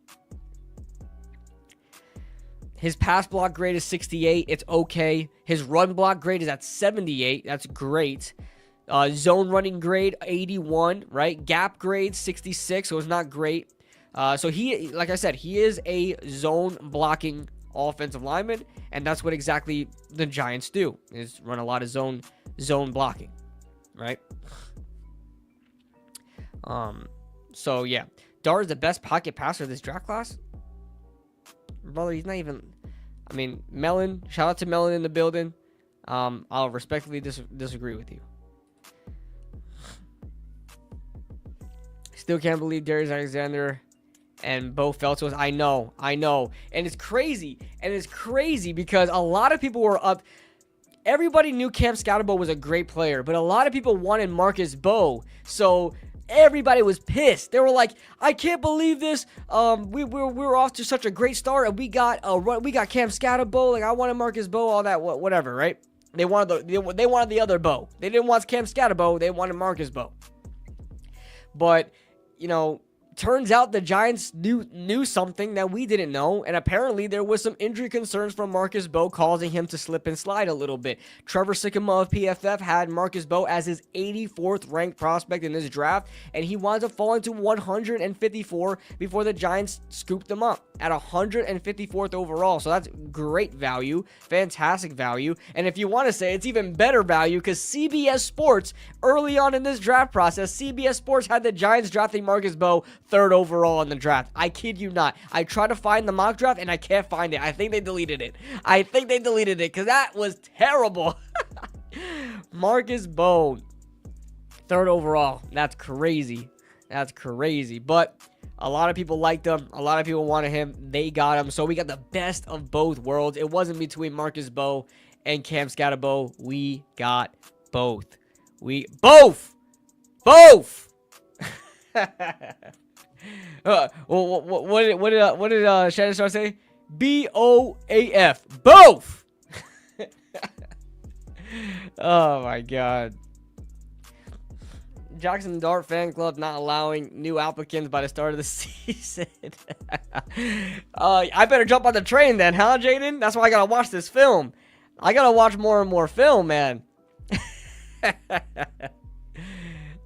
His pass block grade is 68. It's okay. His run block grade is at 78. That's great. Zone running grade 81, right? Gap grade 66, so it's not great. So he, like I said, he is a zone blocking offensive lineman, and that's what exactly the Giants do, is run a lot of zone blocking, right? So yeah, Dart is the best pocket passer of this draft class. Brother, he's not even. I mean, Melon. Shout out to Melon in the building. I'll respectfully disagree with you. Still can't believe Darius Alexander and Mbow fell to us. I know, and it's crazy. Because a lot of people were up. Everybody knew Skattebo was a great player, but a lot of people wanted Mbow. So everybody was pissed. They were like, "I can't believe this. We're off to such a great start, and we got Skattebo. Like, I wanted Mbow, all that, whatever, right? They wanted the other Mbow. They didn't want Skattebo. They wanted Mbow. But you know, turns out the Giants knew something that we didn't know, and apparently there was some injury concerns from Mbow causing him to slip and slide a little bit. Trevor Sycamore of PFF had Mbow as his 84th ranked prospect in this draft, and he winds up falling to 154 before the Giants scooped him up at 154th overall. So that's great value, fantastic value, and if you want to say it's even better value, because CBS Sports early on in this draft process, CBS Sports had the Giants drafting Mbow 3rd overall in the draft. I kid you not. I tried to find the mock draft and I can't find it. I think they deleted it because that was terrible. Mbow 3rd overall. That's crazy. But a lot of people liked him. A lot of people wanted him. They got him. So we got the best of both worlds. It wasn't between Mbow and Skattebo. We got both. Both. What did Shannon Star say? BOAF. Both. Oh my god. Jackson Dart fan club not allowing new applicants by the start of the season. I better jump on the train then, huh, Jaden? That's why I gotta watch this film. I gotta watch more and more film, man.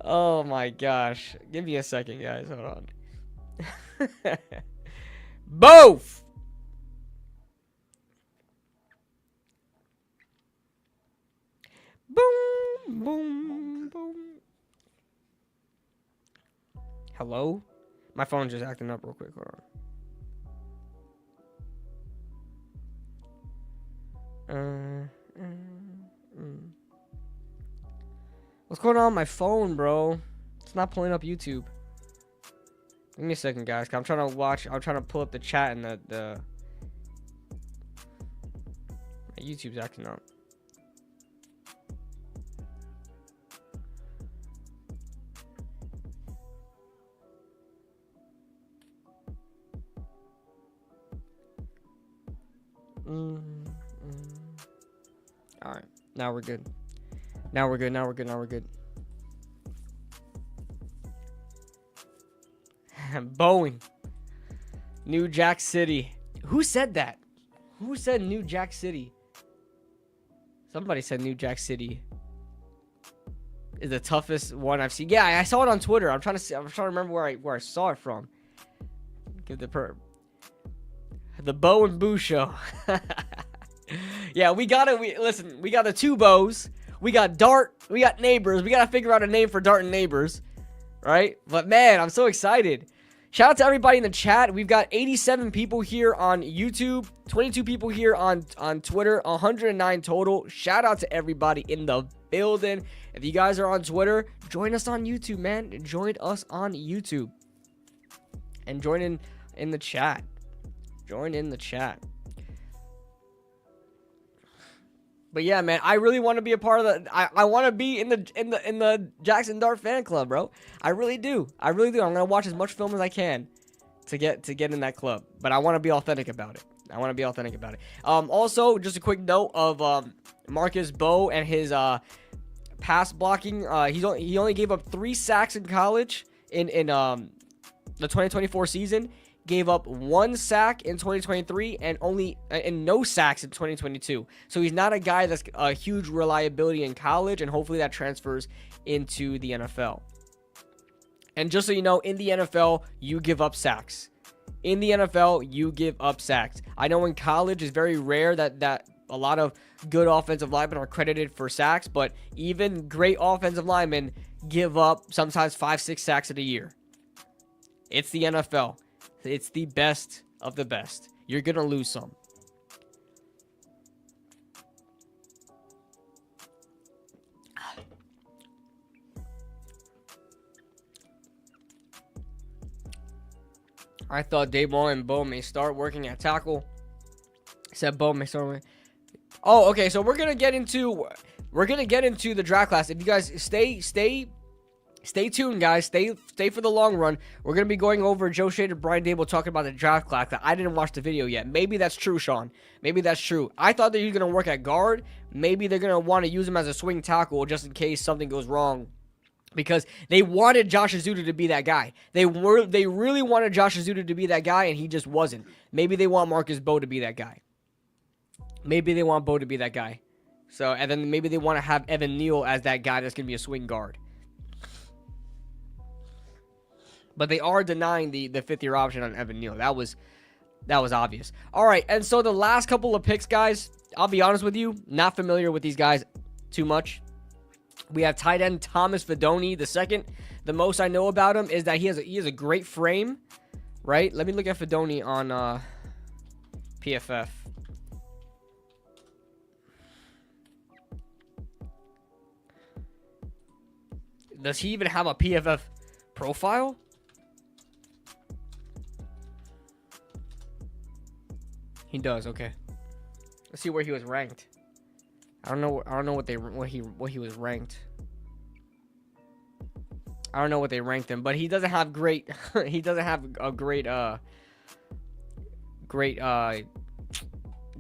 Oh my gosh. Give me a second, guys. Hold on. Both. Boom, boom, boom. Hello? My phone's just acting up real quick. Hold on. What's going on with my phone, bro? It's not pulling up YouTube. Give me a second, guys. I'm trying to pull up the chat and the my YouTube's acting up. All right. Now we're good. Now we're good. Boeing. New Jack City. Who said that? Who said New Jack City? Somebody said New Jack City is the toughest one I've seen. Yeah, I saw it on Twitter. I'm trying to remember where I saw it from. Give the Mbow and Boo show. Yeah, we got it. Listen, we got the two Bows. We got Dart. We got Neighbors. We gotta figure out a name for Dart and Neighbors, right? But man, I'm so excited. Shout out to everybody in the chat. We've got 87 people here on YouTube, 22 people here on Twitter, 109 total. Shout out to everybody in the building. If you guys are on Twitter, join us on YouTube, man. Join us on YouTube. And join in the chat. Join in the chat. But yeah, man, I really want to be a part of the. I want to be in the Jackson Dart fan club, bro. I really do. I'm gonna watch as much film as I can to get in that club. But I want to be authentic about it. Also, just a quick note of Mbow and his pass blocking. He only gave up 3 sacks in college in the 2024 season. gave up 1 sack in 2023 and no sacks in 2022. So he's not a guy that's a huge reliability in college, and hopefully that transfers into the NFL. And just so you know, in the NFL, you give up sacks. In the NFL, you give up sacks. I know in college it's very rare that a lot of good offensive linemen are credited for sacks, but even great offensive linemen give up sometimes 5-6 sacks in a year. It's the NFL. It's the best of the best. You're going to lose some. I thought Dayball and Mbow may start working at tackle. Said Mbow may start. Oh, okay. So we're gonna get into the draft class. If you guys stay tuned, guys. Stay for the long run. We're gonna be going over Joe Schoen and Brian Daboll talking about the draft class. I didn't watch the video yet. Maybe that's true, Sean. Maybe that's true. I thought that he was gonna work at guard. Maybe they're gonna want to use him as a swing tackle just in case something goes wrong. Because they wanted Josh Azuda to be that guy. They really wanted Josh Azuda to be that guy, and he just wasn't. Maybe they want Marcus Mbow to be that guy. Maybe they want Mbow to be that guy. So, and then maybe they want to have Evan Neal as that guy that's going to be a swing guard. But they are denying the 5th-year option on Evan Neal. That was obvious. All right, and so the last couple of picks, guys, I'll be honest with you, not familiar with these guys too much. We have tight end Thomas Fidone II. The most I know about him is that he has a great frame, right? Let me look at Fidone on PFF. Does he even have a PFF profile? He does. Okay. Let's see where he was ranked. I don't know what he was ranked. I don't know what they ranked him, but he doesn't have great he doesn't have a great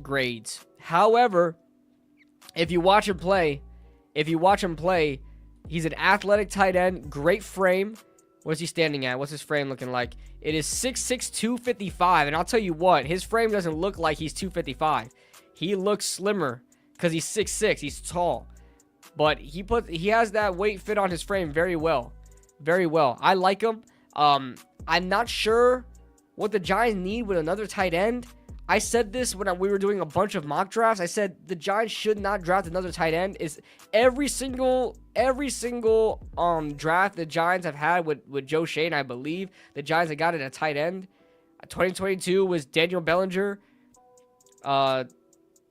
grades. However, if you watch him play, he's an athletic tight end, great frame. What's he standing at? What's his frame looking like? It is 6'6", 255, and I'll tell you what, his frame doesn't look like he's 255. He looks slimmer. Because he's 6'6", he's tall, but he has that weight fit on his frame very well, very well. I like him. I'm not sure what the Giants need with another tight end. I said this when we were doing a bunch of mock drafts. I said the Giants should not draft another tight end. Is every single draft the Giants have had with Joe Schoen, I believe the Giants have gotten a tight end. 2022 was Daniel Bellinger.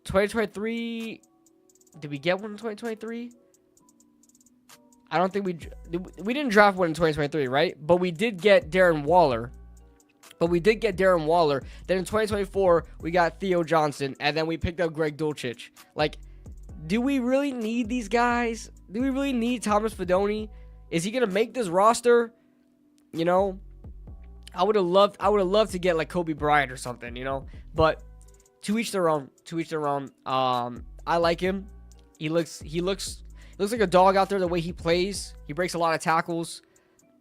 2023, did we get one in 2023? I don't think we didn't draft one in 2023, right? But we did get Darren Waller. Then in 2024, we got Theo Johnson, and then we picked up Greg Dulcich. Like, do we really need these guys? Do we really need Thomas Fidone? Is he gonna make this roster? You know, I would have loved to get like Kobe Bryant or something, you know, but. To each their own. I like him. He looks like a dog out there the way he plays. He breaks a lot of tackles.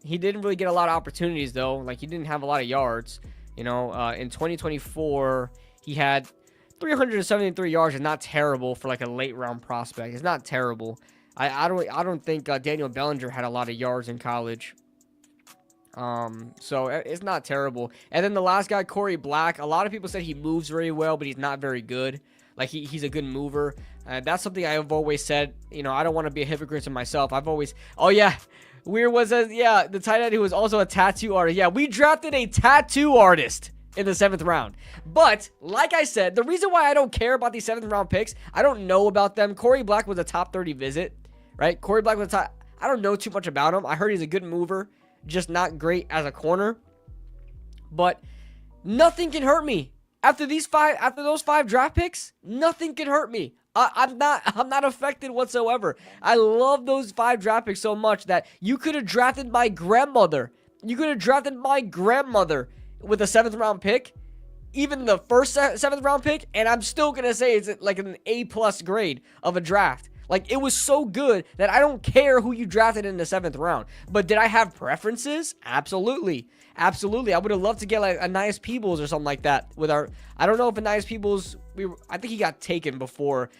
He didn't really get a lot of opportunities though. Like he didn't have a lot of yards. You know, in 2024 he had 373 yards. Is not terrible for like a late round prospect. It's not terrible. I don't think Daniel Bellinger had a lot of yards in college. So it's not terrible. And then the last guy, Corey Black, a lot of people said he moves very well, but he's not very good. Like he's a good mover. That's something I've always said. You know, I don't want to be a hypocrite to myself. I've always, the tight end who was also a tattoo artist. Yeah, we drafted a tattoo artist in the 7th round. But like I said, the reason why I don't care about these 7th round picks, I don't know about them. Corey Black was a top 30 visit, right? Corey Black was I don't know too much about him. I heard he's a good mover. Just not great as a corner, but nothing can hurt me after those 5 draft picks. Nothing can hurt me. I'm not affected whatsoever. I love those 5 draft picks so much that you could have drafted my grandmother. You could have drafted my grandmother with a 7th round pick, even the first 7th round pick, and I'm still gonna say it's like an A+ grade of a draft. Like, it was so good that I don't care who you drafted in the 7th round. But did I have preferences? Absolutely. Absolutely. I would have loved to get like a Nias Peebles or something like that with our. I don't know if a Nias Peebles. I think he got taken before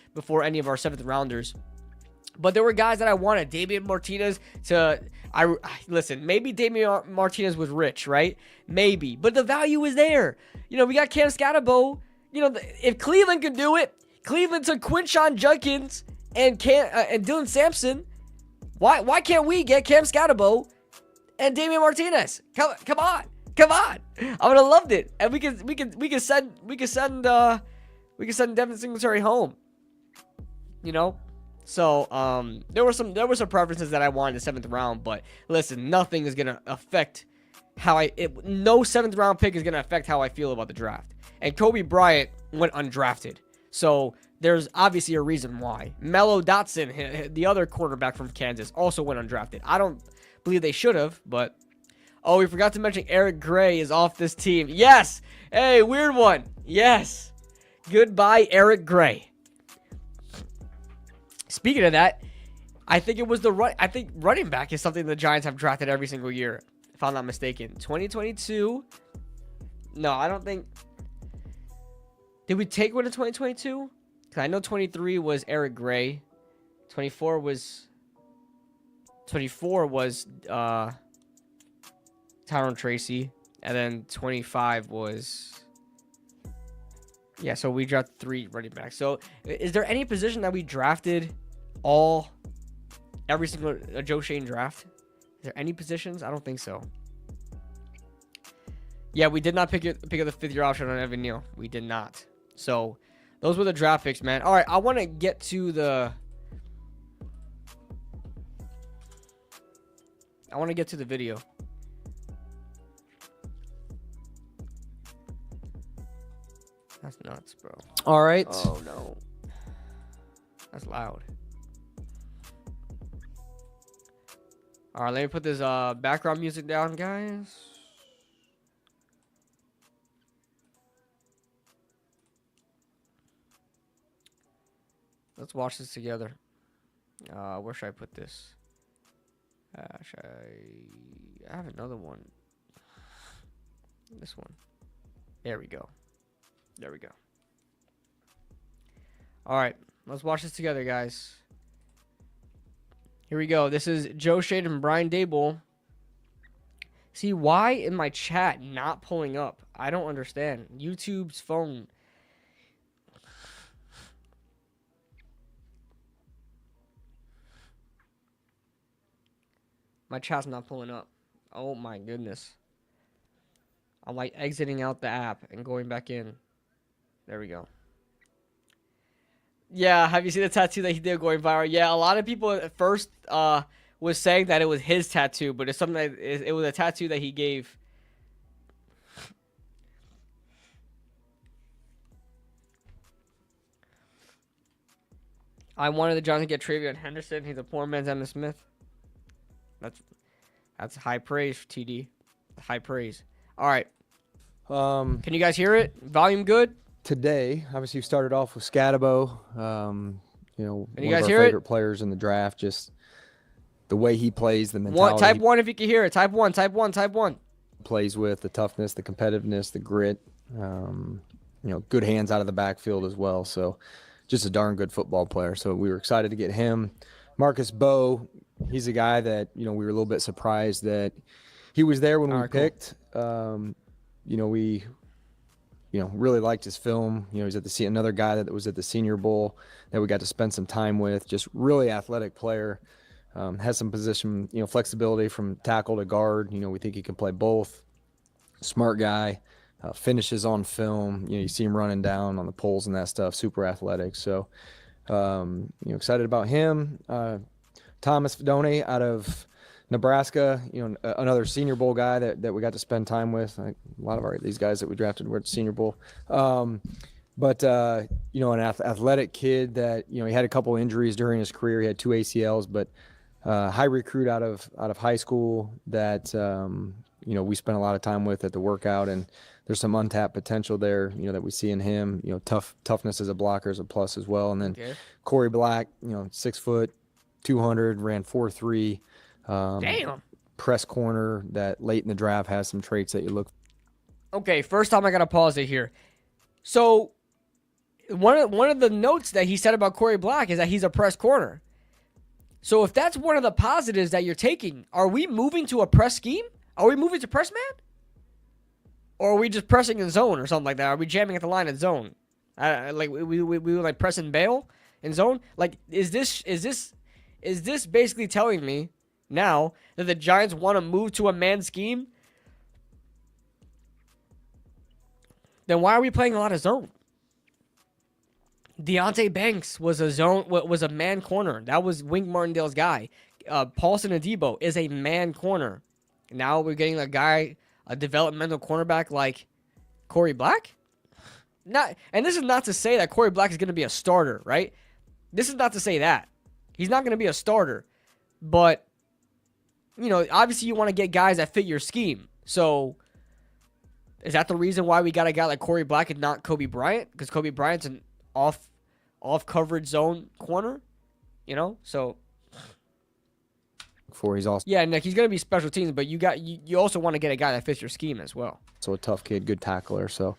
any of our 7th rounders. But there were guys that I wanted. Damian Martinez listen, maybe Damian Martinez was rich, right? Maybe. But the value is there. You know, we got Cam Skattebo. You know, if Cleveland could do it, Cleveland took Quinshon Judkins and Dylan Sampson. Why can't we get Cam Skattebo and Damian Martinez? Come on. I would have loved it. And we can send Devin Singletary home. You know? So, there were some preferences that I wanted in the 7th round, but listen, nothing is going to affect how no 7th round pick is going to affect how I feel about the draft. And Kobe Bryant went undrafted. So, there's obviously a reason why. Mello Dotson, the other quarterback from Kansas, also went undrafted. I don't believe they should have, but oh, we forgot to mention Eric Gray is off this team. Yes. Hey, weird one. Yes. Goodbye, Eric Gray. Speaking of that, I think it was I think running back is something the Giants have drafted every single year, if I'm not mistaken. 2022. No, I don't think. Did we take one in 2022? Because I know 23 was Eric Gray. 24 was Tyrone Tracy. And then 25 was. Yeah, so we drafted 3 running backs. So is there any position that we drafted every single Joe Schoen draft? Is there any positions? I don't think so. Yeah, we did not pick up the 5th-year option on Evan Neal. We did not. So those were the draft picks, man. All right, I want to get to the video. That's nuts, bro. All right. Oh, no. That's loud. All right, let me put this background music down, guys. Let's watch this together. Where should I put this? I have another one. This one. There we go. All right, let's watch this together, guys. Here we go. This is Joe Schoen and Brian Daboll. See, why is my chat not pulling up? I don't understand. YouTube's phone. My chat's not pulling up. Oh my goodness. I'm like exiting out the app and going back in. There we go. Yeah, have you seen the tattoo that he did going viral? Yeah, a lot of people at first was saying that it was his tattoo, but it's something that it was a tattoo that he gave. I wanted the Giants to get Travion Henderson. He's a poor man's Emmitt Smith. That's high praise for TD. High praise. All right. Can you guys hear it? Volume good? Today, obviously, you started off with Skattebo. You know, Can you one guys of hear our it? favorite players in the draft. Just the way he plays, the mentality Type 1 if you can hear it. Type 1. plays with, the toughness, the competitiveness, the grit. You know, good hands out of the backfield as well. So, just a darn good football player. So we were excited to get him. Marcus Mbow, he's a guy that, you know, we were a little bit surprised that he was there when we picked. You know, we really liked his film. You know, he's at another guy that was at the Senior Bowl that we got to spend some time with. Just really athletic player. Has some position, you know, flexibility from tackle to guard. You know, we think he can play both. Smart guy. Finishes on film. You know, you see him running down on the poles and that stuff. Super athletic. So, you know, excited about him. Thomas Fedone out of Nebraska, you know, another Senior Bowl guy that we got to spend time with. Like a lot of these guys that we drafted were at the Senior Bowl. But you know, an athletic kid that, you know, he had a couple injuries during his career. He had 2 ACLs, but high recruit out of high school that you know, we spent a lot of time with at the workout, and there's some untapped potential there, that we see in him. Toughness as a blocker is a plus as well. And then Corey Black, 6 foot, 200, ran 4.3. Damn. Press corner that late in the draft has some traits that you look. Okay, first time I got to pause it here. So one of the notes that he said about Corey Black is that he's a press corner. So if that's one of the positives that you're taking, are we moving to a press scheme? Are we moving to press man? Or are we just pressing in zone or something like that? Are we jamming at the line in zone? Like we were like pressing bail in zone? Like is this basically telling me now that the Giants want to move to a man scheme? Then why are we playing a lot of zone? Deonte Banks was a man corner. That was Wink Martindale's guy. Paulson Adebo is a man corner. Now we're getting a developmental cornerback like Corey Black. And this is not to say that Corey Black is going to be a starter, right? This is not to say that. He's not going to be a starter. But, obviously you want to get guys that fit your scheme. So, is that the reason why we got a guy like Corey Black and not Kobe Bryant? Because Kobe Bryant's an off coverage zone corner, so he's also Nick, he's gonna be special teams, but you also want to get a guy that fits your scheme as well. So a tough kid, good tackler, so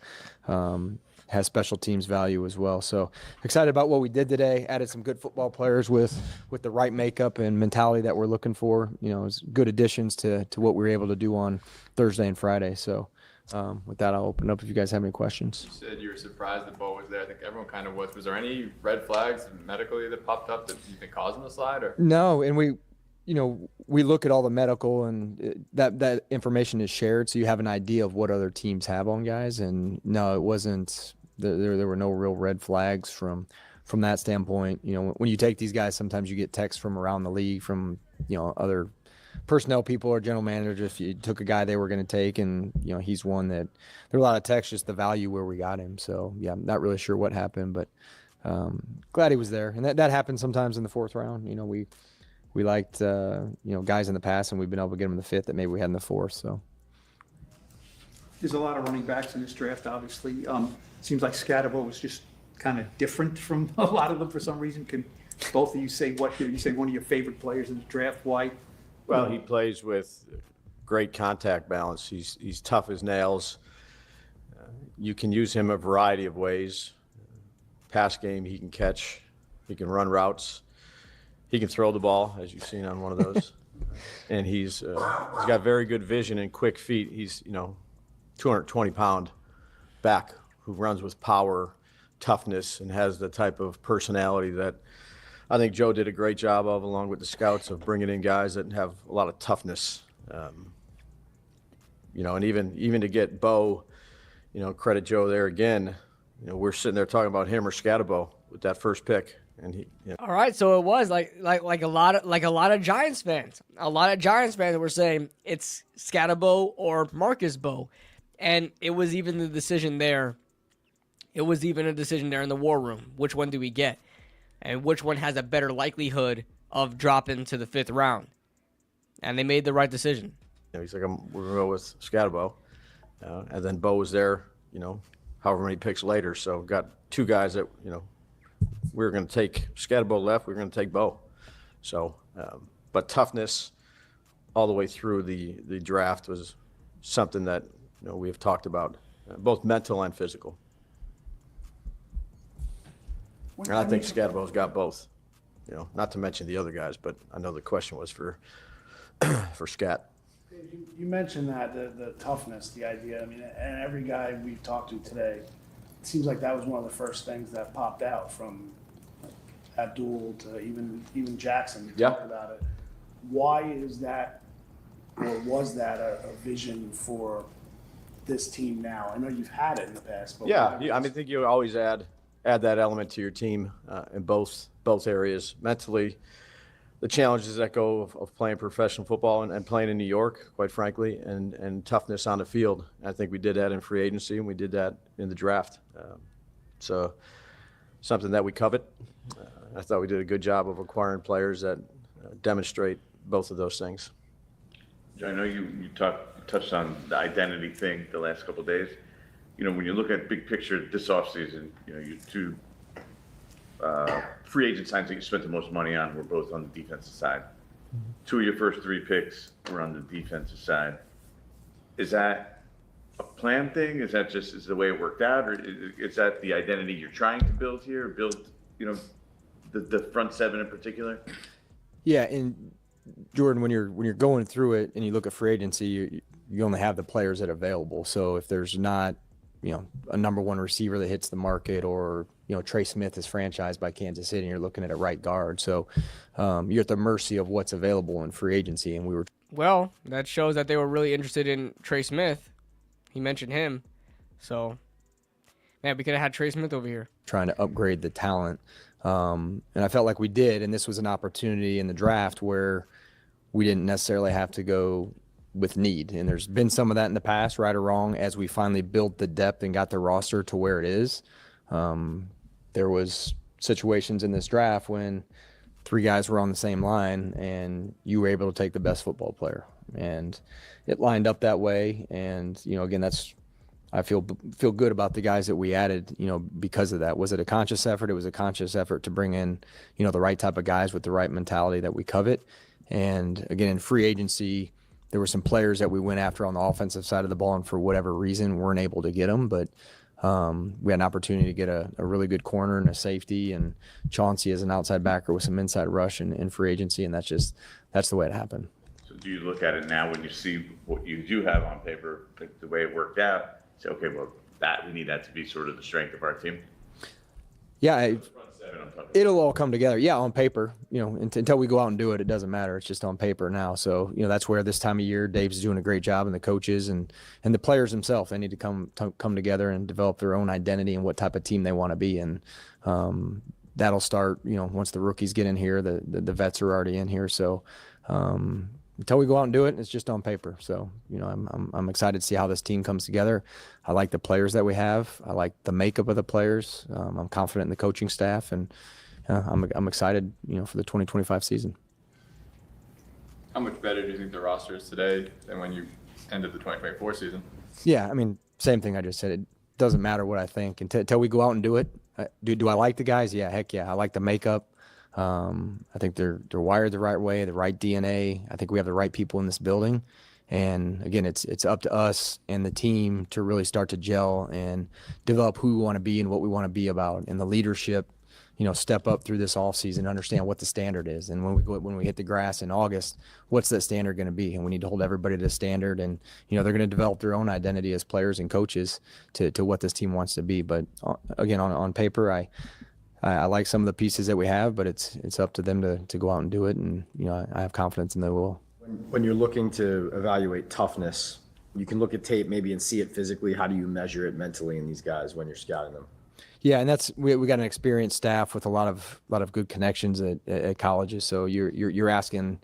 has special teams value as well. So excited about what we did today. Added some good football players with the right makeup and mentality that we're looking for. It's good additions to what we were able to do on Thursday and Friday. So with that, I'll open up if you guys have any questions. You said you were surprised that Mbow was there. I think everyone kind of was. Was there any red flags medically that popped up that you think caused him the slide? Or no, and we look at all the medical and that information is shared, so you have an idea of what other teams have on guys. And no, it wasn't. There were no real red flags from that standpoint. When you take these guys, sometimes you get texts from around the league from other personnel people or general managers if you took a guy they were going to take, and he's one that there were a lot of texts, just the value where we got him. So yeah, I'm not really sure what happened, but glad he was there. And that happens sometimes in the 4th round. We liked guys in the past, and we've been able to get them in the 5th that maybe we had in the 4th. So there's a lot of running backs in this draft, obviously. Seems like Skattebo was just kind of different from a lot of them for some reason. Can both of you say one of your favorite players in the draft? Why? Well, he plays with great contact balance. He's tough as nails. You can use him a variety of ways. Pass game, he can catch. He can run routes. He can throw the ball, as you've seen on one of those. And he's got very good vision and quick feet. He's 220-pound back who runs with power, toughness, and has the type of personality that I think Joe did a great job of, along with the scouts, of bringing in guys that have a lot of toughness. And even to get Mbow, credit Joe there again. We're sitting there talking about him or Skattebo with that first pick, and he. All right, so it was like a lot of Giants fans. A lot of Giants fans were saying it's Skattebo or Marcus Mbow, and it was even the decision there. It was even a decision there in the war room. Which one do we get? And which one has a better likelihood of dropping to the 5th round? And they made the right decision. He's like, we're going to go with Skattebo. And then Mbow was there, however many picks later. So got 2 guys that, we were going to take Skattebo left. We were going to take Mbow. So, but toughness all the way through the draft was something that, we have talked about, both mental and physical. And I think Skattebo's got both, not to mention the other guys, but I know the question was for Skat. You mentioned that, the toughness, the idea. I mean, and every guy we've talked to today, it seems like that was one of the first things that popped out, from Abdul to even Jackson. You talked about it. Why is that, or was that a vision for this team now? I know you've had it in the past. But I think you always add that element to your team in both areas. Mentally, the challenges that go of playing professional football and playing in New York, quite frankly, and toughness on the field. I think we did that in free agency, and we did that in the draft. So something that we covet. I thought we did a good job of acquiring players that demonstrate both of those things. I know you touched on the identity thing the last couple of days. when you look at big picture this offseason, your two free agent signs that you spent the most money on were both on the defensive side. Two of your first 3 picks were on the defensive side. Is that a plan thing? Is that just is the way it worked out, or is that the identity you're trying to build here? Build, the front 7 in particular. Yeah, and Jordan, when you're going through it and you look at free agency, you only have the players that are available. So if there's not, a number 1 receiver that hits the market, or Trey Smith is franchised by Kansas City, and you're looking at a right guard. So you're at the mercy of what's available in free agency. And we were Well, that shows that they were really interested in Trey Smith. He mentioned him. So, man, we could have had Trey Smith over here. trying to upgrade the talent. And I felt like we did, and this was an opportunity in the draft where we didn't necessarily have to go with need. And there's been some of that in the past, right or wrong, as we finally built the depth and got the roster to where it is. There was situations in this draft when 3 guys were on the same line and you were able to take the best football player. And it lined up that way. And, again, I feel good about the guys that we added, because of that. Was it a conscious effort? It was a conscious effort to bring in, the right type of guys with the right mentality that we covet. And again, in free agency, there were some players that we went after on the offensive side of the ball, and for whatever reason weren't able to get them. But we had an opportunity to get a really good corner and a safety, and Chauncey as an outside backer with some inside rush in free agency, and that's the way it happened. So do you look at it now when you see what you do have on paper, the way it worked out, say, okay, well, we need that to be sort of the strength of our team? Yeah, Front 7, I'm talking. it'll all come together. Yeah, on paper, until we go out and do it, it doesn't matter. It's just on paper now. So, that's where this time of year, Dave's doing a great job, and the coaches and the players themselves, they need to come together and develop their own identity and what type of team they want to be. And that'll start, once the rookies get in here, the vets are already in here. So, until we go out and do it, it's just on paper. So, I'm excited to see how this team comes together. I like the players that we have. I like the makeup of the players. I'm confident in the coaching staff, and I'm excited, for the 2025 season. How much better do you think the roster is today than when you ended the 2024 season? Yeah, same thing I just said. It doesn't matter what I think until we go out and do it. Do I like the guys? Yeah, heck yeah. I like the makeup. I think they're wired the right way, the right DNA. I think we have the right people in this building. And again, it's up to us and the team to really start to gel and develop who we want to be and what we want to be about. And the leadership, step up through this offseason, understand what the standard is. And when we hit the grass in August, what's that standard going to be? And we need to hold everybody to the standard. And, they're going to develop their own identity as players and coaches to what this team wants to be. But again, on paper, I like some of the pieces that we have, but it's up to them to go out and do it. And, I have confidence in they will. When you're looking to evaluate toughness, you can look at tape maybe and see it physically. How do you measure it mentally in these guys when you're scouting them? Yeah, and we got an experienced staff with a lot of good connections at colleges. So you're asking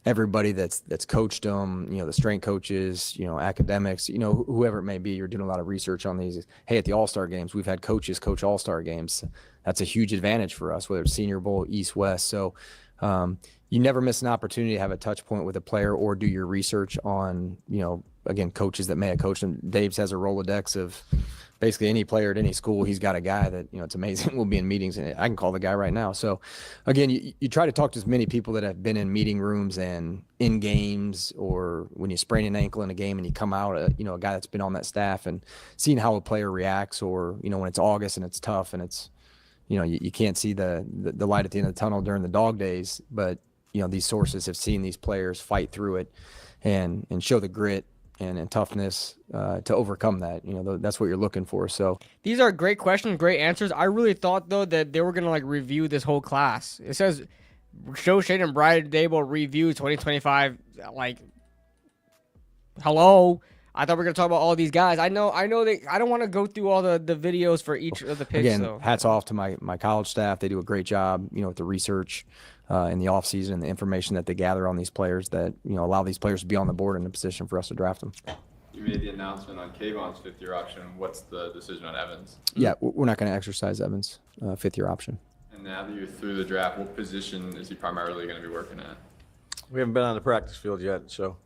everybody that's coached them, the strength coaches, academics, whoever it may be. You're doing a lot of research on these. Hey, at the All-Star games, we've had coaches coach All-Star games. That's a huge advantage for us, whether it's Senior Bowl, East, West. So you never miss an opportunity to have a touch point with a player or do your research on, again, coaches that may have coached them. Dave's has a Rolodex of basically any player at any school. He's got a guy that, it's amazing. We'll be in meetings and I can call the guy right now. So again, you try to talk to as many people that have been in meeting rooms and in games, or when you sprain an ankle in a game and you come out, a guy that's been on that staff and seeing how a player reacts, or, when it's August and it's tough and it's, you can't see the light at the end of the tunnel during the dog days, but these sources have seen these players fight through it and show the grit and toughness to overcome that. That's what you're looking for. So These are great questions, great answers. I really thought, though, that they were going to, review this whole class. It says, Schoen and RoundTable review 2025. Hello? I thought we were going to talk about all these guys. I know that I don't want to go through all the videos for each of the picks. Again, though. hats off to my college staff. They do a great job, with the research in the offseason and the information that they gather on these players that, allow these players to be on the board in a position for us to draft them. You made the announcement on Kayvon's 5th-year option. What's the decision on Evans? Yeah, we're not going to exercise Evans' 5th-year option. And now that you're through the draft, what position is he primarily going to be working at? We haven't been on the practice field yet, so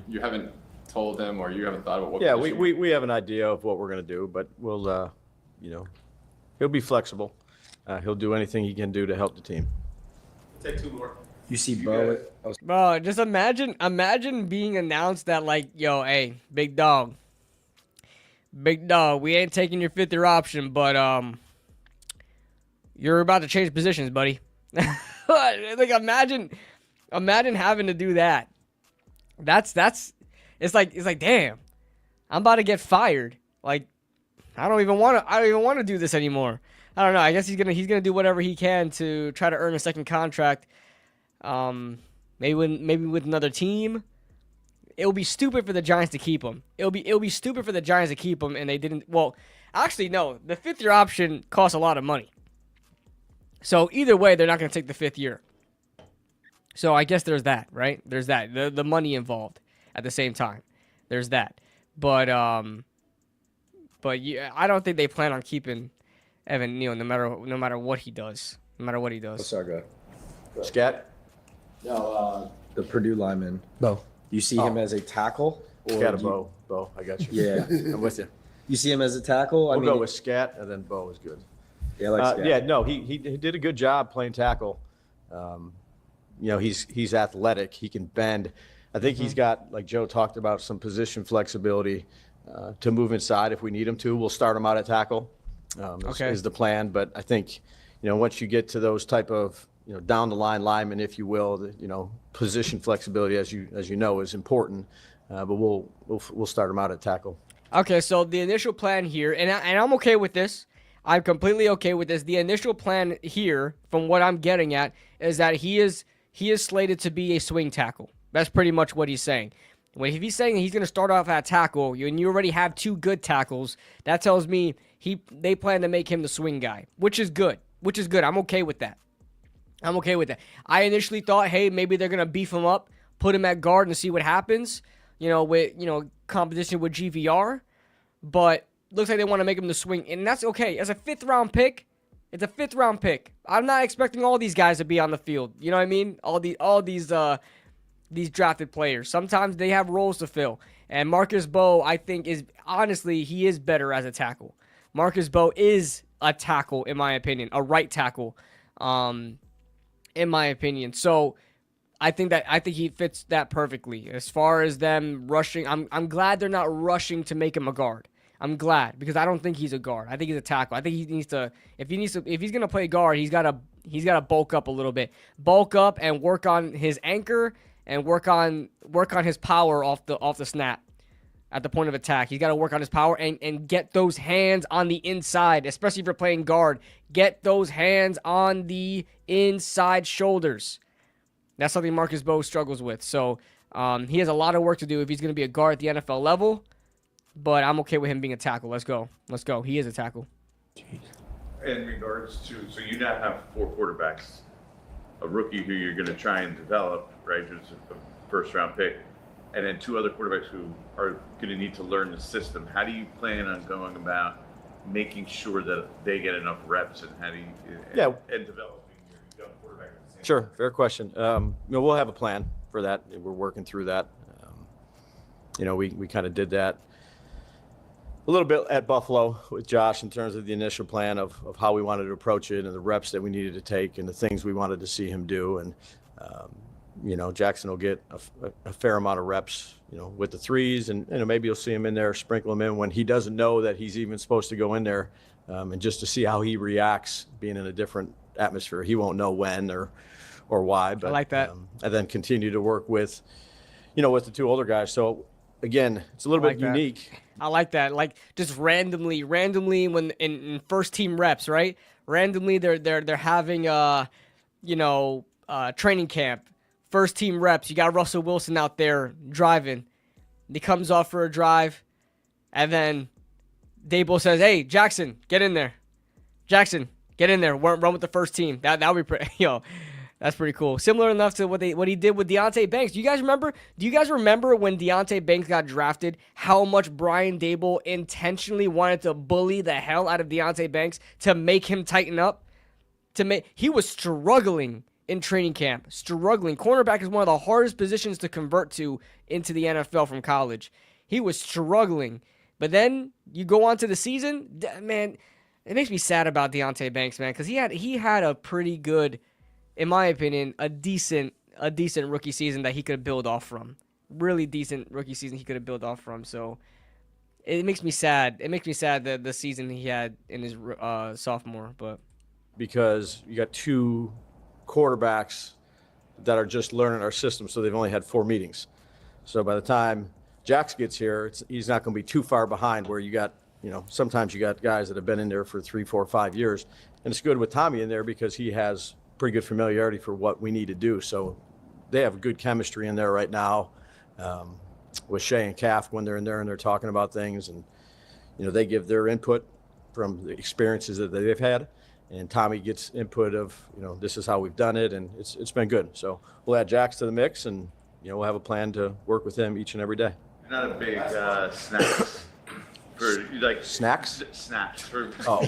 You haven't told him, or you haven't thought about what? Yeah, position- we have an idea of what we're going to do, but we'll, you know, he'll be flexible. He'll do anything he can do to help the team. Take two more. You see Bo. Bro, just imagine being announced that, like, yo, hey, big dog, we ain't taking your 5th year option, but you're about to change positions, buddy. Like, imagine having to do that. It's like, damn, I'm about to get fired. Like, I don't even want to do this anymore. I don't know. I guess he's gonna do whatever he can to try to earn a second contract. Maybe with another team. It would be stupid for the Giants to keep him. It'll be stupid for the Giants to keep him, and they didn't. Well, actually, no. The 5th year option costs a lot of money. So either way, they're not going to take the 5th year. So I guess there's that, right? There's that. The money involved at the same time. There's that. But yeah, I don't think they plan on keeping Evan Neal no matter what he does. No matter what he does. Sorry, go. Scat? No, the Purdue lineman. Bo. You see him as a tackle? Or Skattebo. Bo, I got you. Yeah. I'm with you. You see him as a tackle? We'll go with Scat, and then Bo is good. Yeah, like Scat. Yeah, no, he did a good job playing tackle. You know, he's athletic. He can bend. I think he's got, like Joe talked about, some position flexibility to move inside if we need him to. We'll start him out at tackle. Is the plan. But I think, you know, once you get to those type of, you know, down the line linemen, if you will, you know, position flexibility, as you know, is important. But we'll start him out at tackle. Okay, so the initial plan here, and I'm okay with this. I'm completely okay with this. The initial plan here, from what I'm getting at, is that he is slated to be a swing tackle. That's pretty much what he's saying. If he's saying he's going to start off at tackle, and you already have 2 good tackles, that tells me they plan to make him the swing guy, which is good. I'm okay with that. I initially thought, hey, maybe they're going to beef him up, put him at guard and see what happens, you know, with, you know, competition with GVR. But looks like they want to make him the swing, and that's okay. As a 5th round pick, it's a 5th round pick. I'm not expecting all these guys to be on the field. You know what I mean? All these drafted players. Sometimes they have roles to fill. And Marcus Mbow, I think, he is better as a tackle. Marcus Mbow is a tackle, in my opinion, a right tackle, in my opinion. So I think he fits that perfectly. As far as them rushing, I'm glad they're not rushing to make him a guard. I'm glad, because I don't think he's a guard. I think he's a tackle. I think if he's gonna play guard, he's gotta bulk up a little bit, bulk up and work on his anchor and work on his power off the snap at the point of attack. He's got to work on his power and get those hands on the inside, especially if you're playing guard. Get those hands on the inside shoulders. That's something Marcus Mbow struggles with. So he has a lot of work to do if he's going to be a guard at the NFL level. But I'm okay with him being a tackle. Let's go. He is a tackle. In regards to, so you now have 4 quarterbacks, a rookie who you're going to try and develop, right, who's a 1st round pick, and then 2 other quarterbacks who are going to need to learn the system. How do you plan on going about making sure that they get enough reps, and how do you and developing your young quarterback at the same time? Sure, fair question. You know, we'll have a plan for that. We're working through that. You know, we kind of did that a little bit at Buffalo with Josh in terms of the initial plan of how we wanted to approach it and the reps that we needed to take and the things we wanted to see him do. And, you know, Jackson will get a fair amount of reps, you know, with the threes, and, you know, maybe you'll see him in there, sprinkle him in when he doesn't know that he's even supposed to go in there, and just to see how he reacts being in a different atmosphere. He won't know when or why, but I like that. And then continue to work with, you know, with the 2 older guys. So again, it's a little bit unique. I like that. Like, just randomly when in 1st team reps, right? Randomly they're having training camp. 1st team reps. You got Russell Wilson out there driving. He comes off for a drive, and then Dable says, "Hey, Jackson, get in there. Jackson, get in there. Run with the 1st team." That would be pretty. That's pretty cool. Similar enough to what he did with Deonte Banks. Do you guys remember when Deonte Banks got drafted, how much Brian Dable intentionally wanted to bully the hell out of Deonte Banks to make him tighten up? He was struggling in training camp, struggling. Cornerback is one of the hardest positions to convert to into the NFL from college. He was struggling. But then you go on to the season, man, it makes me sad about Deonte Banks, man, because he had a pretty good, in my opinion, a decent rookie season that he could build off from. Really decent rookie season he could have built off from. So it makes me sad. It makes me sad that the season he had in his sophomore. But because you got two quarterbacks that are just learning our system, so they've only had 4 meetings. So by the time Jax gets here, he's not going to be too far behind where you got, sometimes you got guys that have been in there for 3, 4, 5 years. And it's good with Tommy in there because he has pretty good familiarity for what we need to do. So they have good chemistry in there right now with Shea and Calf when they're in there and they're talking about things. And, they give their input from the experiences that they've had. And Tommy gets input of, this is how we've done it. And it's been good. So we'll add Jax to the mix and, we'll have a plan to work with him each and every day. You're not a big snacks for you like Snacks? Snacks for Oh.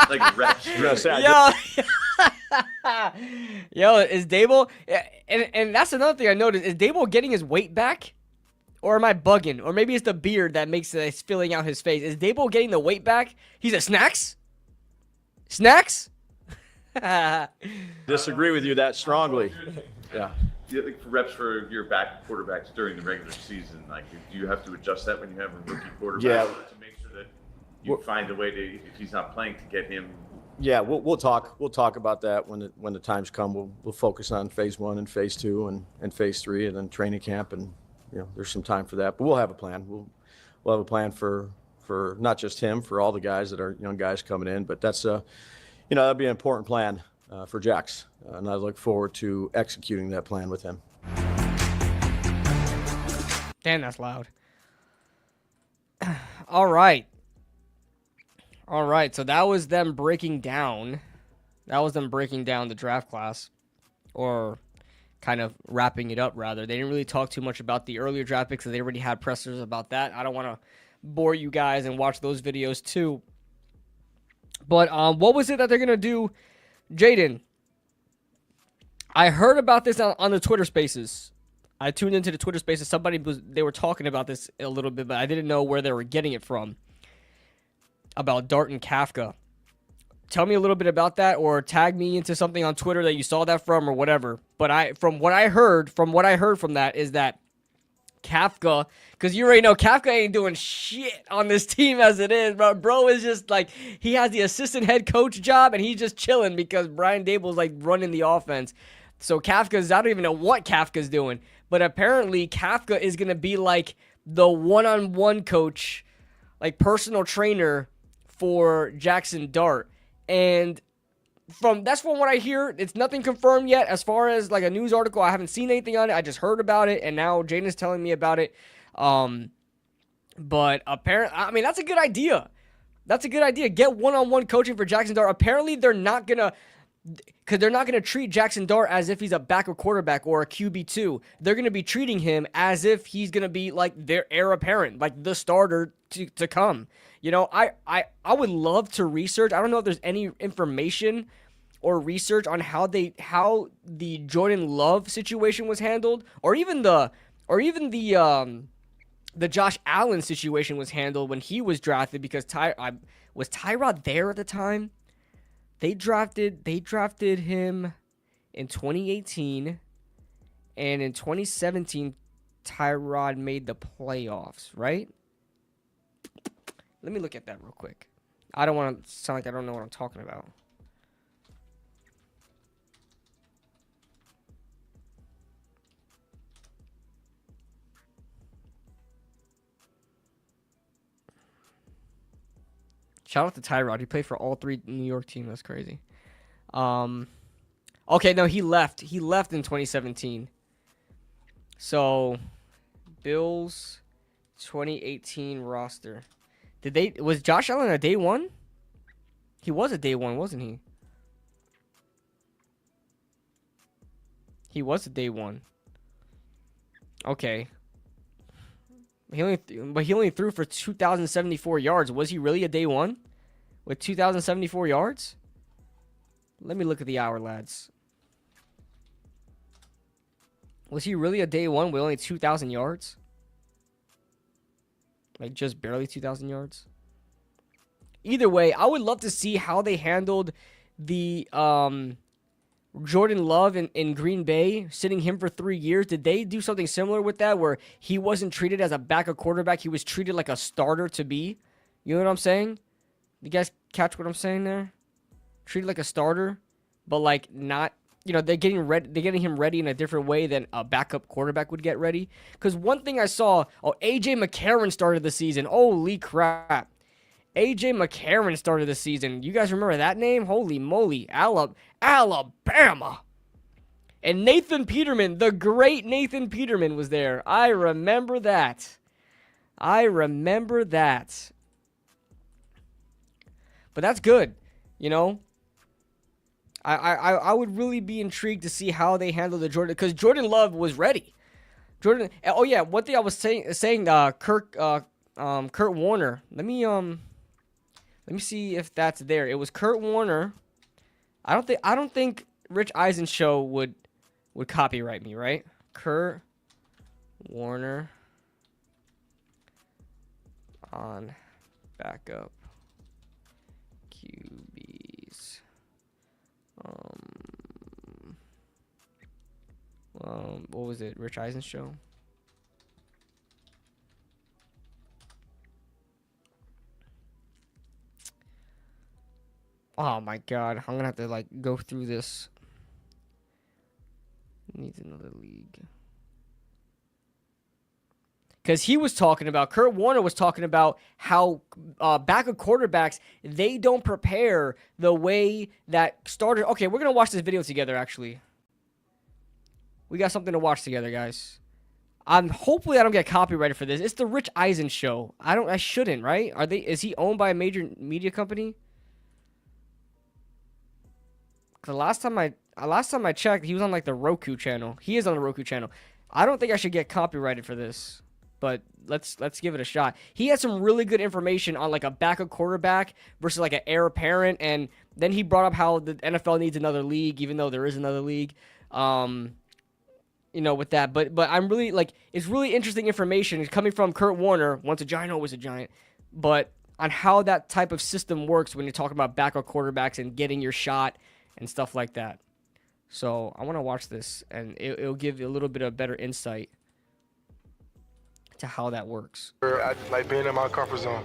like reps. Yo, is Dable, and that's another thing I noticed, is Dable getting his weight back? Or am I bugging? Or maybe it's the beard that makes it filling out his face. Is Dable getting the weight back? He's at snacks? Snacks? Disagree with you that strongly. Yeah. Like reps for your back quarterbacks during the regular season, like do you have to adjust that when you have a rookie quarterback to make sure that you find a way to, if he's not playing, to get him? Yeah, we'll talk about that when the times come. We'll focus on phase 1 and phase 2 and phase 3 and then training camp, and there's some time for that. But we'll have a plan. We'll have a plan for not just him, for all the guys that are young guys coming in. But that's that'd be an important plan for Jax, and I look forward to executing that plan with him. Damn, that's loud. All right. So that was them breaking down. The draft class, or kind of wrapping it up, rather. They didn't really talk too much about the earlier draft picks, because they already had pressers about that. I don't want to bore you guys and watch those videos too. But what was it that they're going to do? Jaden, I heard about this on the Twitter Spaces. I tuned into the Twitter Spaces. They were talking about this a little bit, but I didn't know where they were getting it from. About Dart and Kafka. Tell me a little bit about that, or tag me into something on Twitter that you saw that from, or whatever. But from what I heard from that is that Kafka, because you already know Kafka ain't doing shit on this team as it is, bro. Bro is just like, he has the assistant head coach job and he's just chilling because Brian Dable's like running the offense. So I don't even know what Kafka's doing, but apparently Kafka is gonna be like the one-on-one coach, like personal trainer for Jackson Dart. And that's from what I hear. It's nothing confirmed yet as far as like a news article. I haven't seen anything on it. I just heard about it, and now Jaden's telling me about it. But apparently, I mean, that's a good idea. Get one-on-one coaching for Jackson Dart. Apparently, they're not gonna treat Jackson Dart as if he's a backup quarterback or a QB2. They're gonna be treating him as if he's gonna be like their heir apparent, like the starter to come. I would love to research. I don't know if there's any information or research on how the Jordan Love situation was handled, or even the Josh Allen situation was handled when he was drafted, because was Tyrod there at the time? They drafted him in 2018, and in 2017 Tyrod made the playoffs, right? Let me look at that real quick. I don't want to sound like I don't know what I'm talking about. Shout out to Tyrod. He played for all 3 New York teams. That's crazy. Okay, no, he left. He left in 2017. So, Bills 2018 roster. Was Josh Allen a day one? He was a day one, wasn't he? He was a day one. Okay. He only threw for 2,074 yards. Was he really a day one with 2,074 yards? Let me look at the hour, lads. Was he really a day one with only 2,000 yards? Like, just barely 2,000 yards? Either way, I would love to see how they handled the Jordan Love in Green Bay, sitting him for 3 years. Did they do something similar with that, where he wasn't treated as a backup quarterback? He was treated like a starter to be. You know what I'm saying? You guys catch what I'm saying there? Treated like a starter, but like not. You know, they're getting him ready in a different way than a backup quarterback would get ready. Because one thing I saw, AJ McCarron started the season. Holy crap. AJ McCarron started the season. You guys remember that name? Holy moly. Alabama. And Nathan Peterman, the great Nathan Peterman, was there. I remember that. But that's good, you know? I would really be intrigued to see how they handle the Jordan, because Jordan Love was ready. One thing I was saying, Kurt Warner. Let me see if that's there. It was Kurt Warner. I don't think Rich Eisenshow would copyright me, right? Kurt Warner on backup QBs. What was it? Rich Eisen show? Oh my god, I'm gonna have to like go through this. Needs another league. Because he was talking about, Kurt Warner was talking about how backup quarterbacks, they don't prepare the way that starters. Okay, we're going to watch this video together, actually. We got something to watch together, guys. Hopefully I don't get copyrighted for this. It's the Rich Eisen show. I shouldn't, right? Is he owned by a major media company? The last time I checked, he was on like the Roku channel. He is on the Roku channel. I don't think I should get copyrighted for this. But let's give it a shot. He had some really good information on like a backup quarterback versus like an heir apparent, and then he brought up how the NFL needs another league, even though there is another league. You know, with that. But I'm really like, it's really interesting information. It's coming from Kurt Warner, once a Giant, always a Giant. But on how that type of system works when you're talking about backup quarterbacks and getting your shot and stuff like that. So I want to watch this, and it'll give you a little bit of better insight to how that works. I like being in my comfort zone.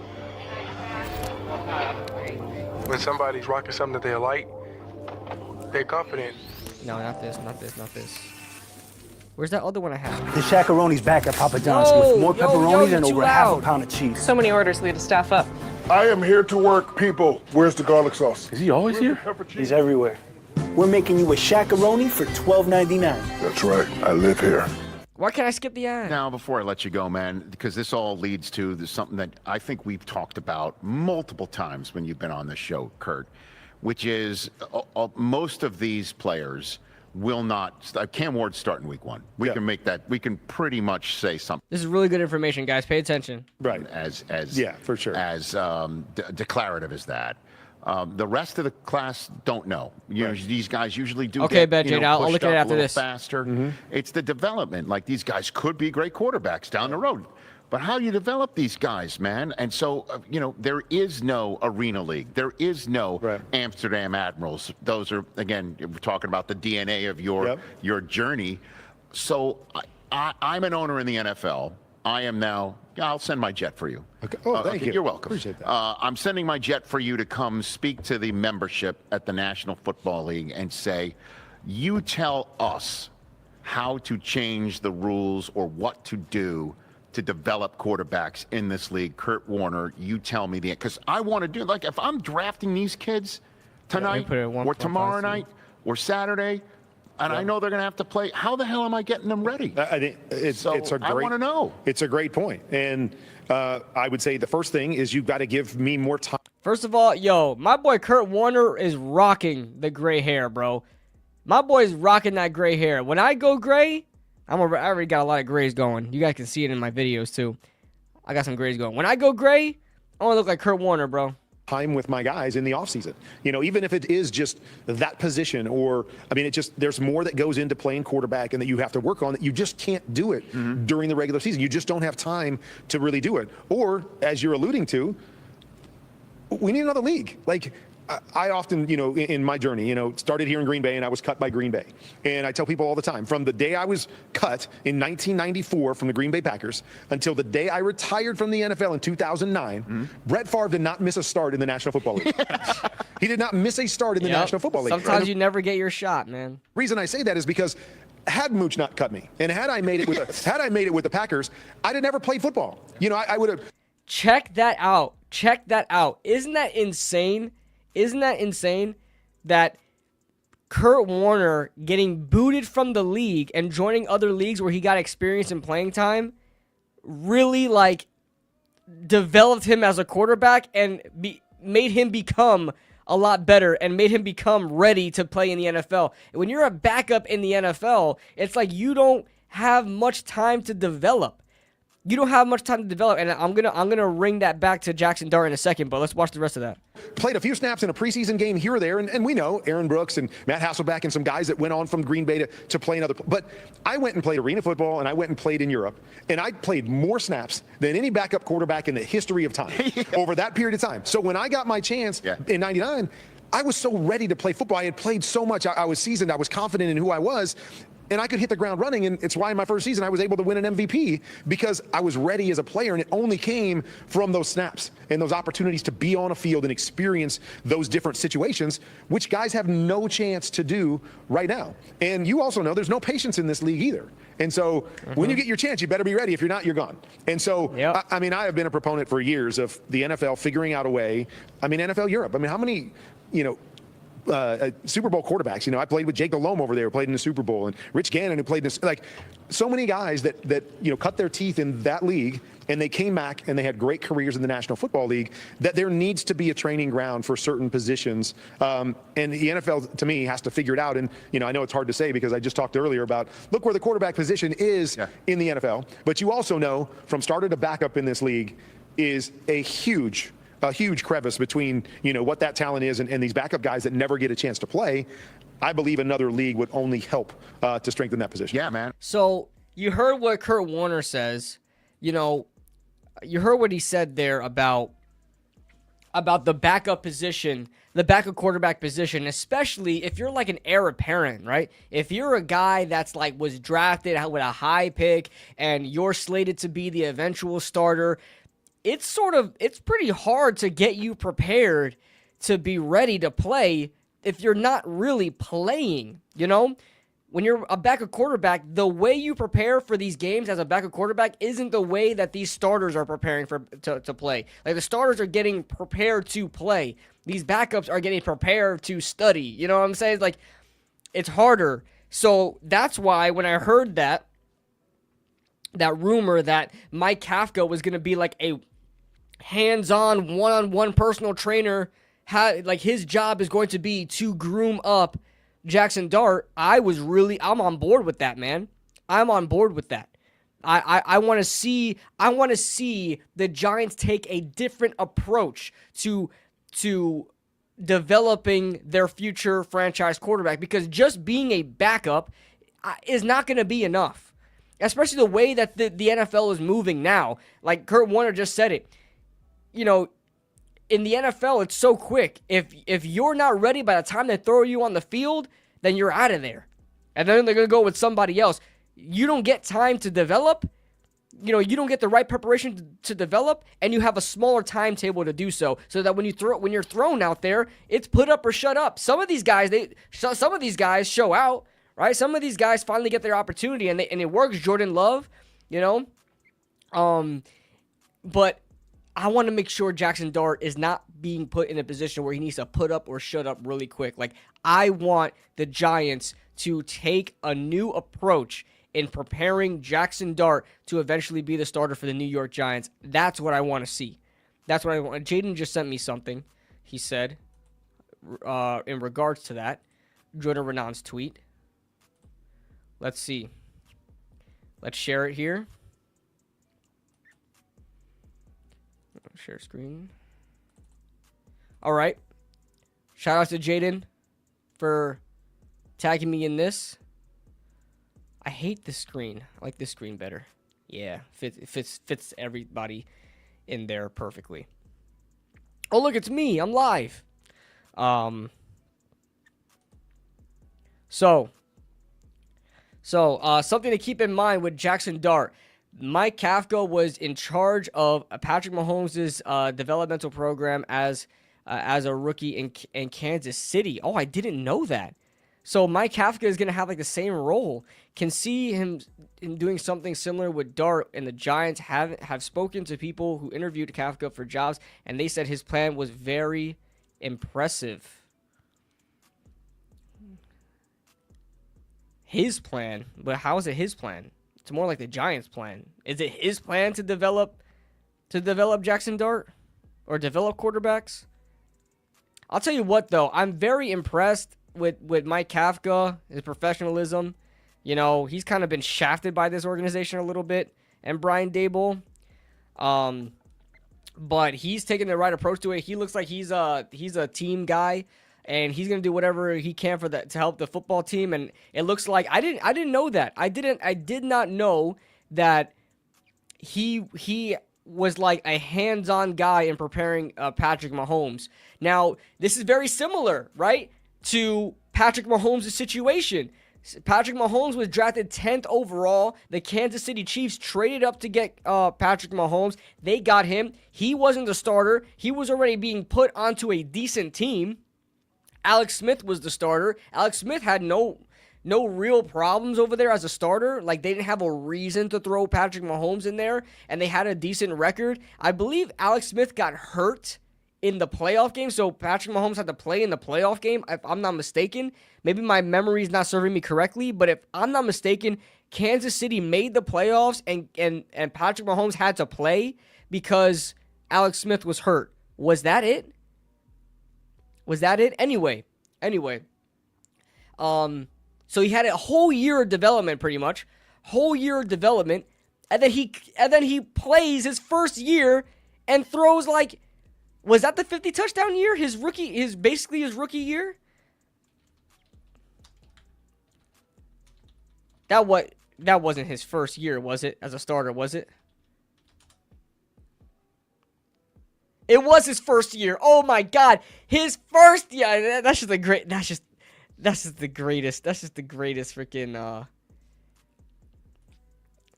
When somebody's rocking something that they like, they're confident. No, not this. Where's that other one I have? The Shaq-a-Roni's back at Papa John's with more pepperoni than over half a pound of cheese. So many orders, we had to staff up. I am here to work, people. Where's the garlic sauce? Is he always here? He's everywhere. We're making you a Shaq-a-Roni for $12.99. That's right. I live here. Why can't I skip the ad? Now, before I let you go, man, because this all leads to something that I think we've talked about multiple times when you've been on the show, Kurt, which is most of these players will not. Cam Ward's starting week 1. We can make that. We can pretty much say something. This is really good information, guys. Pay attention. Right. As for sure. As declarative as that. The rest of the class don't know. These guys usually do. Okay, get, Jade, I'll look at it after this. Faster. It's the development. Like, these guys could be great quarterbacks down the road, but how you develop these guys, man? And so, there is no Arena League. There is no Amsterdam Admirals. Those are, again, we're talking about the DNA of your journey. So I'm an owner in the NFL. I am now. I'll send my jet for you. Okay. Oh, thank you. You're welcome. Appreciate that. I'm sending my jet for you to come speak to the membership at the National Football League and say, you tell us how to change the rules or what to do to develop quarterbacks in this league. Kurt Warner, you tell me because I want to do, like, if I'm drafting these kids tonight or tomorrow night or Saturday, and I know they're going to have to play, how the hell am I getting them ready? I think I want to know. It's a great point. And I would say the first thing is you've got to give me more time. First of all, my boy Kurt Warner is rocking the gray hair, bro. My boy's rocking that gray hair. When I go gray, I already got a lot of grays going. You guys can see it in my videos, too. I got some grays going. When I go gray, I want to look like Kurt Warner, bro. time with my guys in the offseason. Even if it is just that position, or there's more that goes into playing quarterback and that you have to work on that you just can't do it during the regular season. You just don't have time to really do it. Or, as you're alluding to, we need another league. Like, I often, in my journey, started here in Green Bay, and I was cut by Green Bay. And I tell people all the time, from the day I was cut in 1994 from the Green Bay Packers until the day I retired from the NFL in 2009, Brett Favre did not miss a start in the National Football League. He did not miss a start in the National Football League. Sometimes you never get your shot, man. The reason I say that is because had Mooch not cut me, and had I made it with the Packers, I'd have never played football. I would have. Check that out. Check that out. Isn't that insane? Isn't that insane that Kurt Warner getting booted from the league and joining other leagues where he got experience and playing time really developed him as a quarterback and made him become a lot better and made him become ready to play in the NFL. When you're a backup in the NFL, it's like you don't have much time to develop. You don't have much time to develop, and I'm gonna ring that back to Jackson Dart in a second, but let's watch the rest of that. Played a few snaps in a preseason game here or there, and we know Aaron Brooks and Matt Hasselbeck and some guys that went on from Green Bay to play another. But I went and played arena football, and I went and played in Europe, and I played more snaps than any backup quarterback in the history of time over that period of time. So when I got my chance in '99, I was so ready to play football. I had played so much. I was seasoned. I was confident in who I was. And I could hit the ground running, and it's why in my first season I was able to win an MVP, because I was ready as a player, and it only came from those snaps and those opportunities to be on a field and experience those different situations, which guys have no chance to do right now. And you also know there's no patience in this league either. And so when you get your chance, you better be ready. If you're not, you're gone. And so, I have been a proponent for years of the NFL figuring out a way. NFL Europe. How many, Super Bowl quarterbacks. I played with Jake Delhomme over there, who played in the Super Bowl, and Rich Gannon, who played in this. So many guys that cut their teeth in that league, and they came back and they had great careers in the National Football League. That there needs to be a training ground for certain positions, and the NFL, to me, has to figure it out. And I know it's hard to say because I just talked earlier about look where the quarterback position is in the NFL, but you also know from starter to backup in this league is a huge crevice between, what that talent is and these backup guys that never get a chance to play. I believe another league would only help to strengthen that position. Yeah, man. So you heard what Kurt Warner says. You heard what he said there about the backup position, the backup quarterback position, especially if you're like an heir apparent, right? If you're a guy that's was drafted with a high pick and you're slated to be the eventual starter, it's pretty hard to get you prepared to be ready to play if you're not really playing, When you're a backup quarterback, the way you prepare for these games as a backup quarterback isn't the way that these starters are preparing to play. The starters are getting prepared to play. These backups are getting prepared to study. You know what I'm saying? It's harder. So that's why when I heard that rumor that Mike Kafka was going to be a hands-on, one-on-one personal trainer, his job is going to be to groom up Jackson Dart, I'm on board with that, man. I'm on board with that. I want to see the Giants take a different approach to developing their future franchise quarterback, because just being a backup is not going to be enough, especially the way that the NFL is moving now. Like Kurt Warner just said it. In the NFL, it's so quick. If you're not ready by the time they throw you on the field, then you're out of there. And then they're going to go with somebody else. You don't get time to develop. You don't get the right preparation to develop, and you have a smaller timetable to do so. So that when you're thrown out there, it's put up or shut up. Some of these guys show out, right? Some of these guys finally get their opportunity, and it works. Jordan Love, but I want to make sure Jackson Dart is not being put in a position where he needs to put up or shut up really quick. I want the Giants to take a new approach in preparing Jackson Dart to eventually be the starter for the New York Giants. That's what I want to see. That's what I want. Jaden just sent me something, he said, in regards to that. Jordan Renan's tweet. Let's see. Let's share it here. Share screen. All right. Shout out to Jaden for tagging me in this. I hate this screen. I like this screen better. Yeah, fits everybody in there perfectly. Oh, look, it's me. I'm live. So something to keep in mind with Jackson Dart. Mike Kafka was in charge of Patrick Mahomes' developmental program as a rookie in Kansas City. Oh, I didn't know that. So Mike Kafka is going to have like the same role. Can see him in doing something similar with Dart, and the Giants have spoken to people who interviewed Kafka for jobs, and they said his plan was very impressive. His plan? But how is it his plan? It's more like the Giants' plan. Is it his plan to develop Jackson Dart or develop quarterbacks? I'll tell you what, though, I'm very impressed with Mike Kafka, his professionalism. You know, he's kind of been shafted by this organization a little bit, and Brian Dable. But he's taking the right approach to it. He looks like he's a team guy, and he's gonna do whatever he can for that to help the football team. And it looks like I didn't know that. I did not know that he was like a hands-on guy in preparing Patrick Mahomes. Now, this is very similar, right, to Patrick Mahomes' situation. Patrick Mahomes was drafted 10th overall. The Kansas City Chiefs traded up to get Patrick Mahomes. They got him. He wasn't the starter. He was already being put onto a decent team. Alex Smith was the starter. Alex Smith had no real problems over there as a starter. Like, they didn't have a reason to throw Patrick Mahomes in there, and they had a decent record. I believe Alex Smith got hurt in the playoff game, so Patrick Mahomes had to play in the playoff game, if I'm not mistaken. Maybe my memory is not serving me correctly, but if I'm not mistaken, Kansas City made the playoffs, and Patrick Mahomes had to play because Alex Smith was hurt. Was that it? Anyway. So he had a whole year of development, pretty much. And then he plays his first year and throws like, was that the 50 touchdown year? His basically his rookie year? That wasn't his first year, was it? As a starter, was it? It was his first year. Oh my God. His first, yeah, that's just the greatest freaking,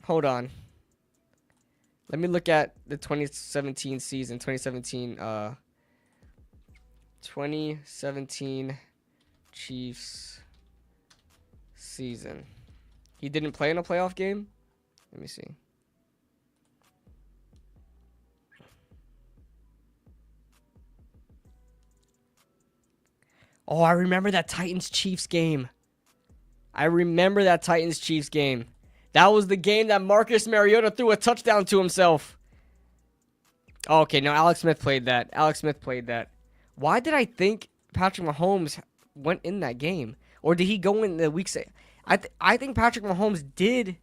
hold on. Let me look at the 2017 season, 2017 Chiefs season. He didn't play in a playoff game? Let me see. Oh, I remember that Titans-Chiefs game. That was the game that Marcus Mariota threw a touchdown to himself. Oh, okay, no, Alex Smith played that. Why did I think Patrick Mahomes went in that game? Or did he go in the week? I think Patrick Mahomes did.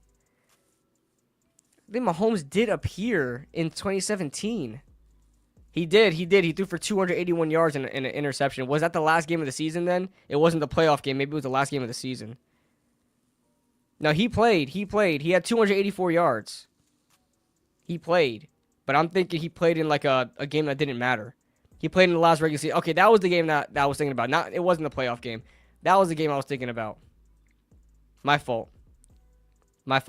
I think Mahomes did appear in 2017. He did. He threw for 281 yards and an interception. Was that the last game of the season then? It wasn't the playoff game. Maybe it was the last game of the season. No, he played. He had 284 yards. He played. But I'm thinking he played in like a game that didn't matter. He played in the last regular season. Okay, that was the game that I was thinking about. It wasn't the playoff game. That was the game I was thinking about. My fault. That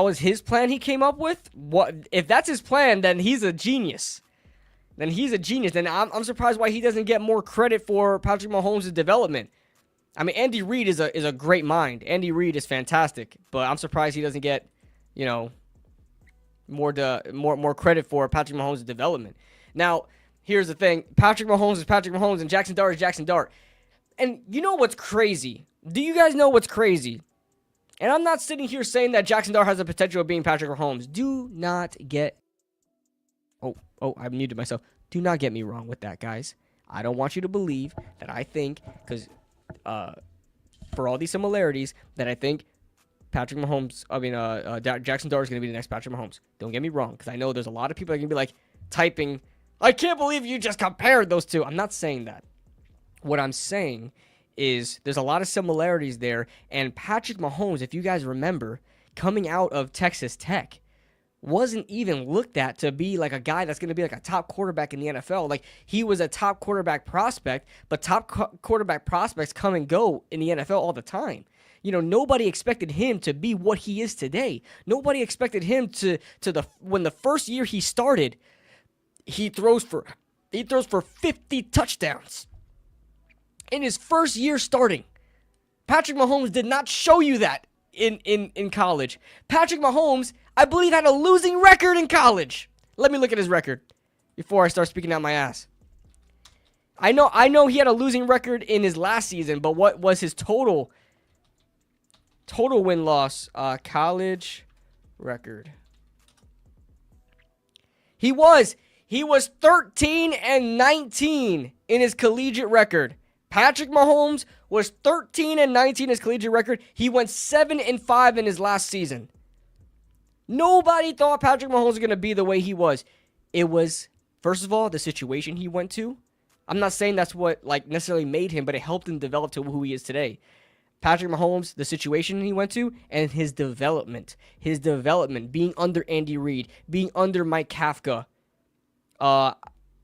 was his plan he came up with? What if that's his plan, then he's a genius. Then I'm surprised why he doesn't get more credit for Patrick Mahomes' development. I mean, Andy Reid is a great mind. Andy Reid is fantastic, but I'm surprised he doesn't get, more credit for Patrick Mahomes' development. Now, here's the thing. Patrick Mahomes is Patrick Mahomes, and Jackson Dart is Jackson Dart. And you know what's crazy? Do you guys know what's crazy? And I'm not sitting here saying that Jackson Dart has the potential of being Patrick Mahomes. Do not get... Oh, I muted myself. Do not get me wrong with that, guys. I don't want you to believe that I think, because for all these similarities, that I think Jackson Dart is going to be the next Patrick Mahomes. Don't get me wrong, because I know there's a lot of people that are going to be like typing, I can't believe you just compared those two. I'm not saying that. What I'm saying is there's a lot of similarities there, and Patrick Mahomes, if you guys remember, coming out of Texas Tech, wasn't even looked at to be like a guy that's going to be like a top quarterback in the NFL. Like, he was a top quarterback prospect, but quarterback prospects come and go in the NFL all the time. You know, nobody expected him to be what he is today. Nobody expected him when the first year he started, he throws for 50 touchdowns. In his first year starting. Patrick Mahomes did not show you that in college. Patrick Mahomes, I believe, had a losing record in college. Let me look at his record before I start speaking out my ass. I know he had a losing record in his last season, but what was his total win-loss college record? He was 13-19 in his collegiate record. Patrick Mahomes was 13-19 in his collegiate record. He went 7-5 in his last season. Nobody thought Patrick Mahomes was going to be the way he was. It was, first of all, the situation he went to. I'm not saying that's what necessarily made him, but it helped him develop to who he is today. Patrick Mahomes, the situation he went to, and his development. His development, being under Andy Reid, being under Mike Kafka,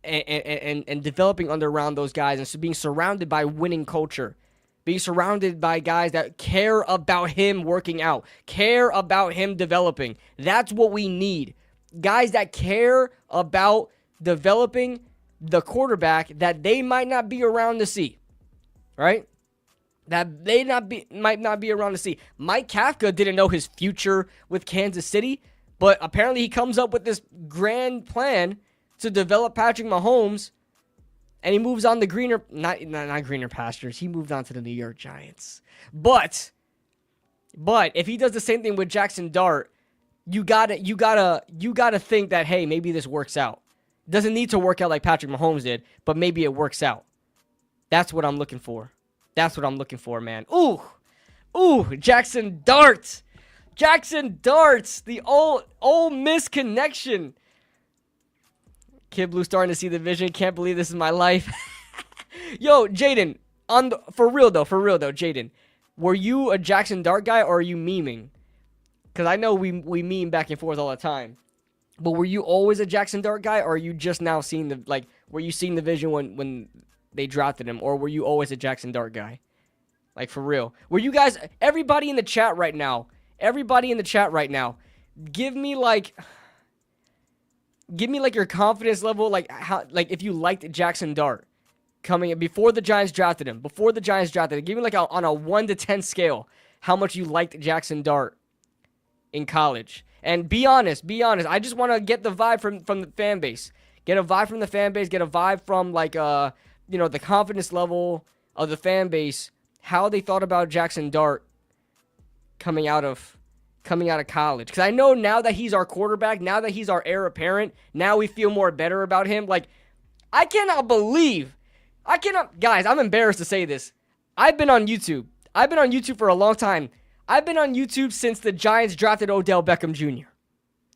and developing around those guys, and so being surrounded by winning culture, being surrounded by guys that care about him working out, care about him developing. That's what we need. Guys that care about developing the quarterback that they might not be around to see, right? That they might not be around to see. Mike Kafka didn't know his future with Kansas City, but apparently he comes up with this grand plan to develop Patrick Mahomes, and he moves on to not greener pastures. He moved on to the New York Giants. But if he does the same thing with Jackson Dart, you gotta think that, hey, maybe this works out. Doesn't need to work out like Patrick Mahomes did, but maybe it works out. That's what I'm looking for. That's what I'm looking for, man. Ooh, Jackson Dart. The Ole Miss connection. Kid Blue starting to see the vision. Can't believe this is my life. Yo, Jaden, for real though, Jaden, were you a Jackson Dart guy or are you memeing? Because I know we meme back and forth all the time. But were you always a Jackson Dart guy, or are you just now seeing were you seeing the vision when they drafted him, or were you always a Jackson Dart guy? Like, for real. Were you guys, everybody in the chat right now, give me your confidence level, if you liked Jackson Dart coming in before the Giants drafted him. Give me on a 1 to 10 scale how much you liked Jackson Dart in college. And be honest. I just want to get the vibe from the fan base. Get a vibe from the fan base. Get a vibe from the confidence level of the fan base. How they thought about Jackson Dart coming out of college. Because I know now that he's our quarterback, now that he's our heir apparent, now we feel more better about him. Guys, I'm embarrassed to say this. I've been on YouTube for a long time. I've been on YouTube since the Giants drafted Odell Beckham Jr.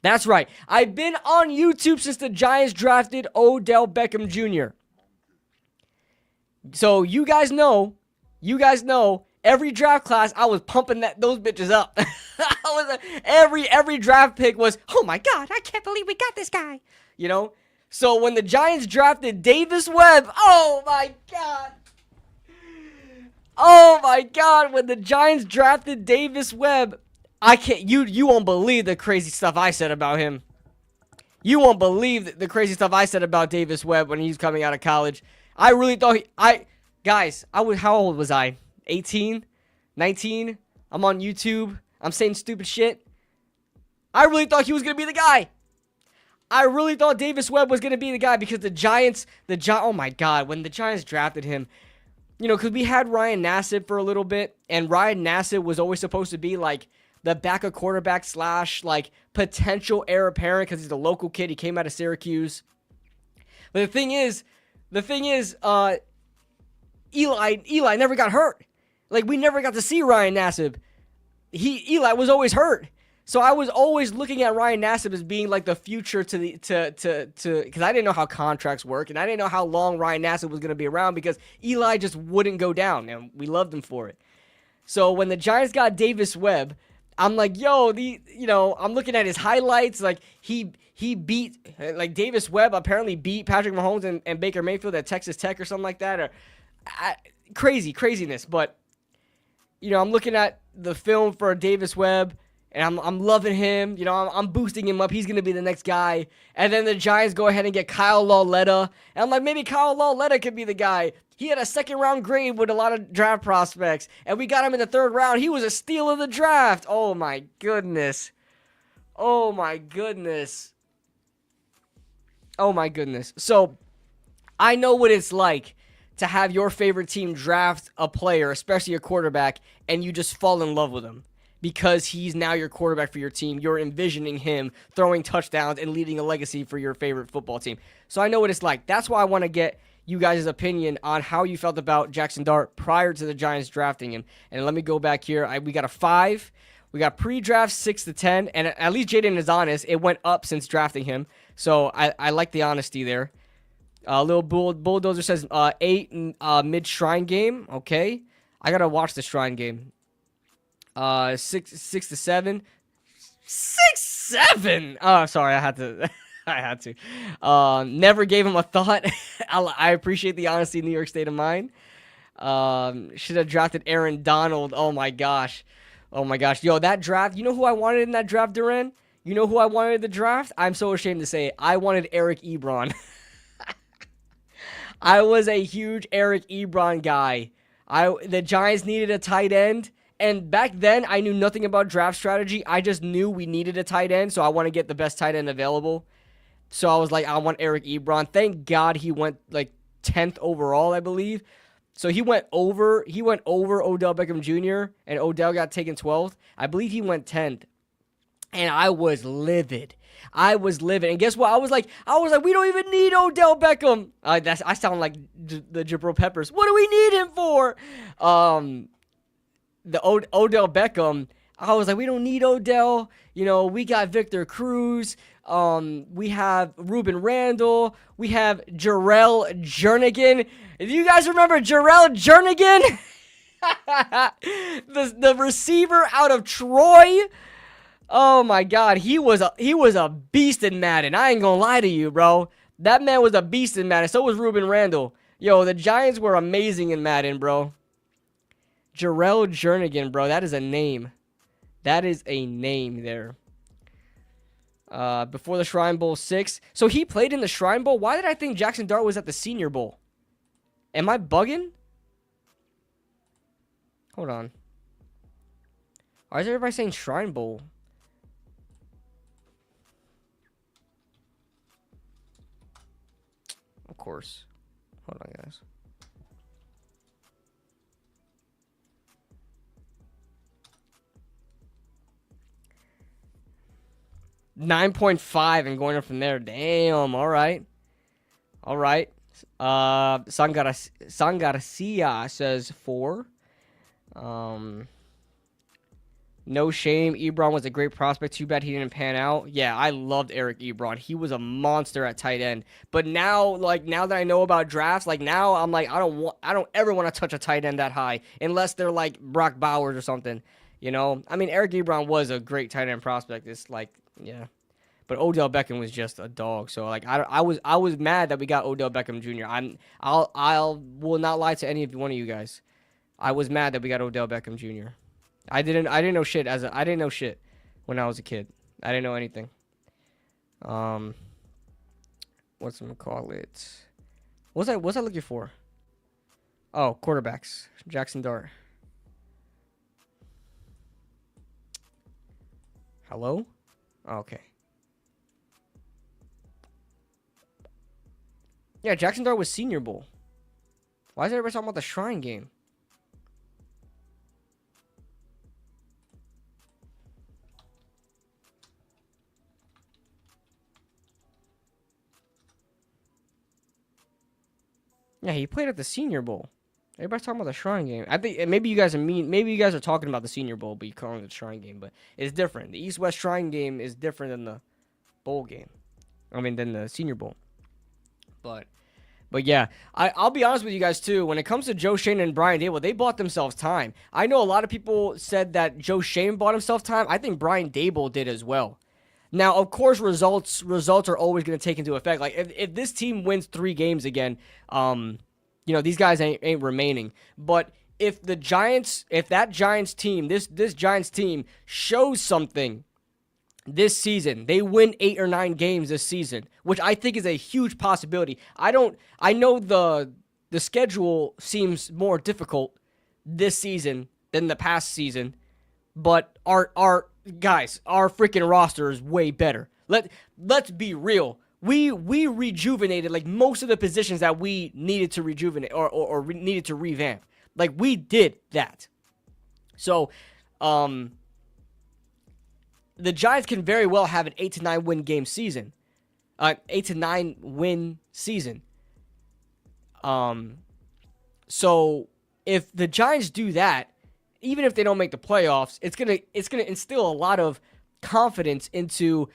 That's right. I've been on YouTube since the Giants drafted Odell Beckham Jr. So you guys know, every draft class, I was pumping those bitches up. Every draft pick was, oh my God, I can't believe we got this guy. You know? So when the Giants drafted Davis Webb, oh my God, when the Giants drafted Davis Webb, you won't believe the crazy stuff I said about him. You won't believe the crazy stuff I said about Davis Webb when he's coming out of college. I really thought how old was I? 18? 19? I'm on YouTube. I'm saying stupid shit. I really thought he was going to be the guy. I really thought Davis Webb was going to be the guy because oh my God, when the Giants drafted him, because we had Ryan Nassib for a little bit, and Ryan Nassib was always supposed to be the backup quarterback / potential heir apparent because he's a local kid. He came out of Syracuse. But the thing is, Eli never got hurt. We never got to see Ryan Nassib. Eli was always hurt. So I was always looking at Ryan Nassib as being like the future to because I didn't know how contracts work, and I didn't know how long Ryan Nassib was going to be around because Eli just wouldn't go down, and we loved him for it. So when the Giants got Davis Webb, I'm like, yo, I'm looking at his highlights, like he beat, like Davis Webb apparently beat Patrick Mahomes and Baker Mayfield at Texas Tech or something like that, or craziness. But I'm looking at the film for Davis Webb, and I'm loving him. I'm boosting him up. He's going to be the next guy. And then the Giants go ahead and get Kyle Lauletta. And I'm like, maybe Kyle Lauletta could be the guy. He had a second-round grade with a lot of draft prospects. And we got him in the third round. He was a steal of the draft. Oh, my goodness. Oh, my goodness. Oh, my goodness. So, I know what it's like to have your favorite team draft a player, especially a quarterback, and you just fall in love with him. Because he's now your quarterback for your team. You're envisioning him throwing touchdowns and leading a legacy for your favorite football team. So I know what it's like. That's why I want to get you guys' opinion on how you felt about Jackson Dart prior to the Giants drafting him. And let me go back here. We got a 5. We got pre-draft 6 to 10. And at least Jaden is honest. It went up since drafting him. So I like the honesty there. Little Bulldozer says 8 mid-Shrine game. Okay. I got to watch the Shrine game. 6 to 7. 6-7. Oh, sorry, I had to. Never gave him a thought. I appreciate the honesty, New York State of mind. Should have drafted Aaron Donald. Oh my gosh. Yo, that draft. You know who I wanted in that draft, Duran? You know who I wanted in the draft? I'm so ashamed to say it. I wanted Eric Ebron. I was a huge Eric Ebron guy. The Giants needed a tight end. And back then, I knew nothing about draft strategy. I just knew we needed a tight end, so I want to get the best tight end available. So I was like, I want Eric Ebron. Thank God he went like 10th overall, I believe. So he went over Odell Beckham Jr., and Odell got taken 12th. I believe he went 10th. And I was livid. And guess what? I was like, we don't even need Odell Beckham. I sound like the Jabril Peppers. What do we need him for? The Odell Beckham, I was like, we don't need Odell. We got Victor Cruz. We have Ruben Randall. We have Jarrell Jernigan. Do you guys remember Jarrell Jernigan? the receiver out of Troy. Oh my God, he was a beast in Madden. I ain't gonna lie to you, bro. That man was a beast in Madden. So was Ruben Randall. Yo, the Giants were amazing in Madden, bro. Jarrell Jernigan, bro. That is a name. That is a name there. Before the Shrine Bowl 6. So he played in the Shrine Bowl? Why did I think Jackson Dart was at the Senior Bowl? Am I bugging? Hold on. Why is everybody saying Shrine Bowl? Of course. Hold on, guys. $9.5 and going up from there. Damn. All right. Sangarcia says 4. No shame. Ebron was a great prospect. Too bad he didn't pan out. Yeah, I loved Eric Ebron. He was a monster at tight end. But now that I know about drafts, now I'm like, I don't ever want to touch a tight end that high unless they're like Brock Bowers or something. I mean, Eric Ebron was a great tight end prospect. It's yeah. But Odell Beckham was just a dog. So I was mad that we got Odell Beckham Jr. I will not lie to any of one of you guys. I was mad that we got Odell Beckham Jr. I didn't know shit I didn't know shit when I was a kid. I didn't know anything. What's it call it? What's I looking for? Oh, quarterbacks. Jackson Dart. Hello? Oh, okay. Yeah, Jackson Dart was Senior Bowl. Why is everybody talking about the Shrine game? Yeah, he played at the Senior Bowl. Everybody's talking about the Shrine Game. I think maybe you guys are talking about the Senior Bowl, but you calling it the Shrine Game. But it's different. The East-West Shrine Game is different than the bowl game. Than the Senior Bowl. But yeah, I'll be honest with you guys too. When it comes to Joe Schoen and Brian Dable, they bought themselves time. I know a lot of people said that Joe Schoen bought himself time. I think Brian Dable did as well. Now, of course, results are always going to take into effect. Like if this team wins 3 games again, these guys ain't remaining. But if that Giants team, this Giants team shows something this season, they win 8 or 9 games this season, which I think is a huge possibility. I know the schedule seems more difficult this season than the past season, but our freaking roster is way better. Let's be real. We rejuvenated like most of the positions that we needed to rejuvenate or needed to revamp. Like we did that. So, the Giants can very well have an 8 to 9 win game season. 8 to 9 win season. So if the Giants do that, even if they don't make the playoffs, it's gonna instill a lot of confidence into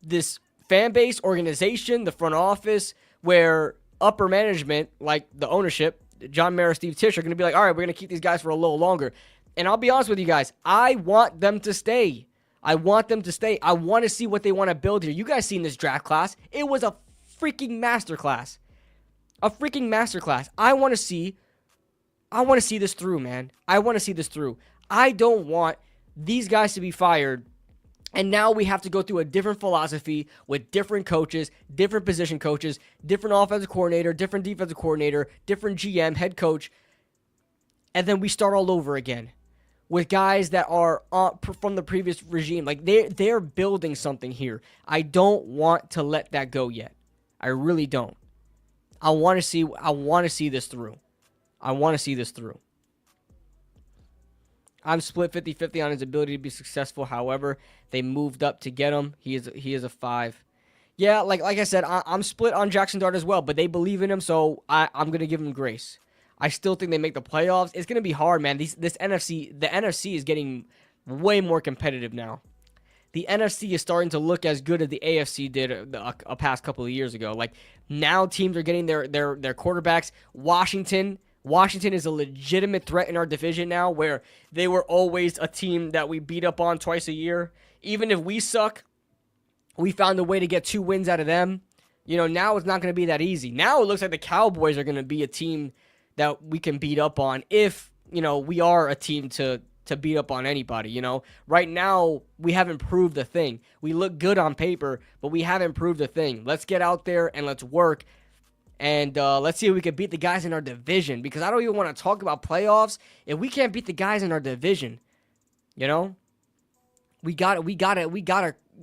this fan base, organization, the front office, where upper management, like the ownership, John Mara, Steve Tisch, are gonna be like, all right, we're gonna keep these guys for a little longer. And I'll be honest with you guys, I want them to stay. I want to see what they want to build here. You guys seen this draft class. It was a freaking masterclass. I want to see this through, man. I want to see this through. I don't want these guys to be fired, and now we have to go through a different philosophy with different coaches, different position coaches, different offensive coordinator, different defensive coordinator, different GM, head coach, and then we start all over again with guys that are from the previous regime. Like they're building something here. I don't want to let that go yet. I really don't. I want to see this through. I'm split 50-50 on his ability to be successful. However, they moved up to get him. He is a 5. Yeah, like I said, I'm split on Jackson Dart as well, but they believe in him, so I'm going to give him grace. I still think they make the playoffs. It's going to be hard, man. The NFC is getting way more competitive now. The NFC is starting to look as good as the AFC did a past couple of years ago. Like now teams are getting their quarterbacks. Washington is a legitimate threat in our division now, where they were always a team that we beat up on twice a year. Even if we suck, we found a way to get 2 wins out of them. Now it's not going to be that easy. Now it looks like the Cowboys are going to be a team that we can beat up on if, we are a team to beat up on anybody, Right now, we haven't proved a thing. We look good on paper, but we haven't proved a thing. Let's get out there and let's work. And let's see if we can beat the guys in our division, because I don't even want to talk about playoffs if we can't beat the guys in our division. We gotta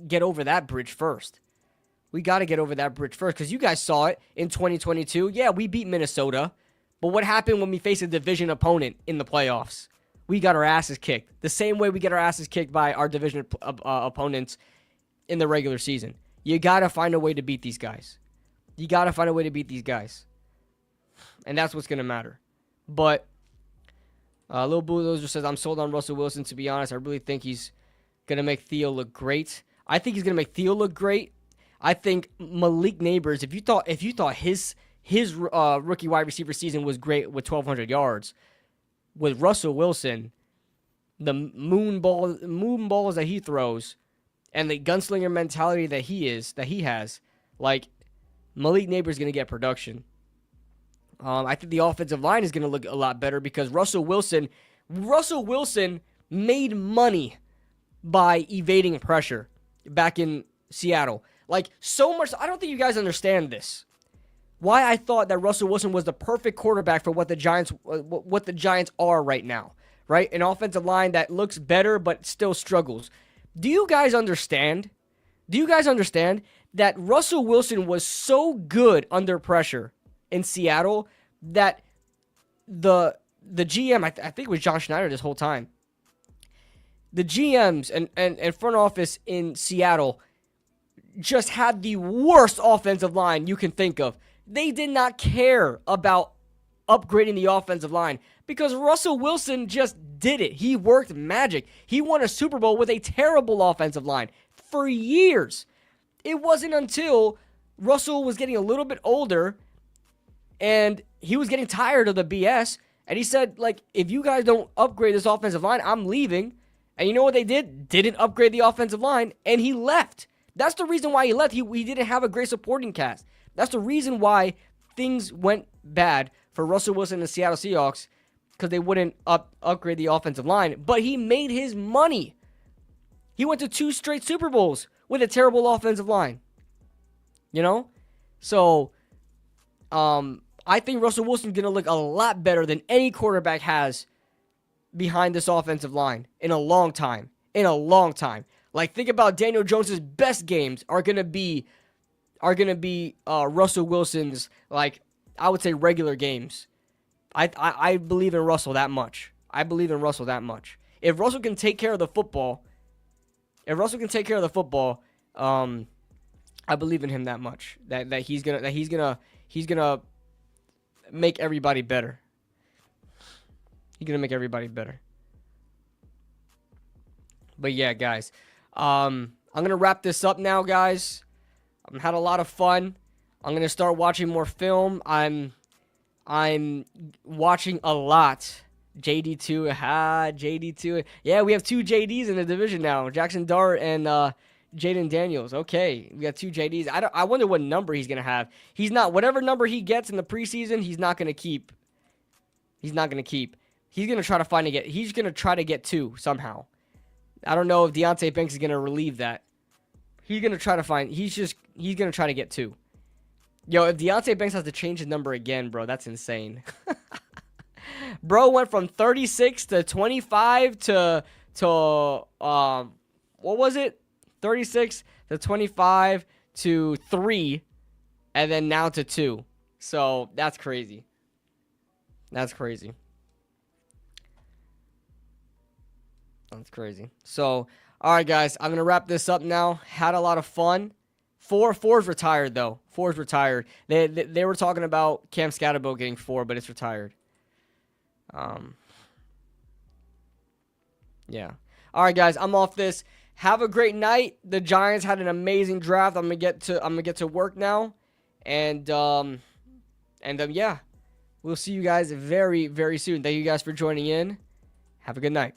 get over that bridge first. Because you guys saw it in 2022. Yeah, we beat Minnesota, but what happened when we faced a division opponent in the playoffs? We got our asses kicked. The same way we get our asses kicked by our division opponents in the regular season. You gotta find a way to beat these guys. And that's what's going to matter. But Lil Bulldozer says, I'm sold on Russell Wilson. To be honest, I really think he's going to make Theo look great. I think he's going to make Theo look great. I think Malik Neighbors, if you thought his rookie wide receiver season was great with 1,200 yards, with Russell Wilson, the moon balls that he throws, and the gunslinger mentality that he has, like, Malik Neighbors is going to get production. I think the offensive line is going to look a lot better because Russell Wilson made money by evading pressure back in Seattle. Like, so much. I don't think you guys understand this. Why I thought that Russell Wilson was the perfect quarterback for what the Giants are right now, right? An offensive line that looks better but still struggles. Do you guys understand that Russell Wilson was so good under pressure in Seattle that the GM, I think it was John Schneider this whole time, the GMs and front office in Seattle just had the worst offensive line you can think of. They did not care about upgrading the offensive line? Because Russell Wilson just did it. He worked magic. He won a Super Bowl with a terrible offensive line for years. It wasn't until Russell was getting a little bit older and he was getting tired of the BS. And he said, like, if you guys don't upgrade this offensive line, I'm leaving. And you know what they did? Didn't upgrade the offensive line, and he left. That's the reason why he left. He didn't have a great supporting cast. That's the reason why things went bad for Russell Wilson and the Seattle Seahawks, because they wouldn't upgrade the offensive line. But he made his money. He went to 2 straight Super Bowls with a terrible offensive line. You know? So, I think Russell Wilson's going to look a lot better than any quarterback has behind this offensive line in a long time. In a long time. Like, think about Daniel Jones's best games are gonna be Russell Wilson's, like, I would say regular games. I believe in Russell that much. I believe in Russell that much. If Russell can take care of the football, I believe in him that much. That he's gonna make everybody better. He's going to make everybody better. But yeah, guys. I'm going to wrap this up now, guys. I've had a lot of fun. I'm going to start watching more film. I'm watching a lot. JD2. JD2. Yeah, we have 2 JDs in the division now. Jackson Dart and Jaden Daniels. Okay, we got 2 JDs. I wonder what number he's going to have. He's not. Whatever number he gets in the preseason, he's not going to keep. He's going to try to he's going to try to get 2 somehow. I don't know if Deontay Banks is going to relieve that. He's going to try to he's going to try to get 2. Yo, if Deontay Banks has to change his number again, bro, that's insane. Bro went from 36 to 25 to what was it? 36 to 25 to 3 and then now to 2. So, that's crazy. That's crazy. That's crazy. So, all right, guys. I'm going to wrap this up now. Had a lot of fun. Four's retired, though. 4's retired. They were talking about Cam Skattebo getting 4, but it's retired. Yeah. All right, guys. I'm off this. Have a great night. The Giants had an amazing draft. I'm going to get to work now. And yeah. We'll see you guys very, very soon. Thank you guys for joining in. Have a good night.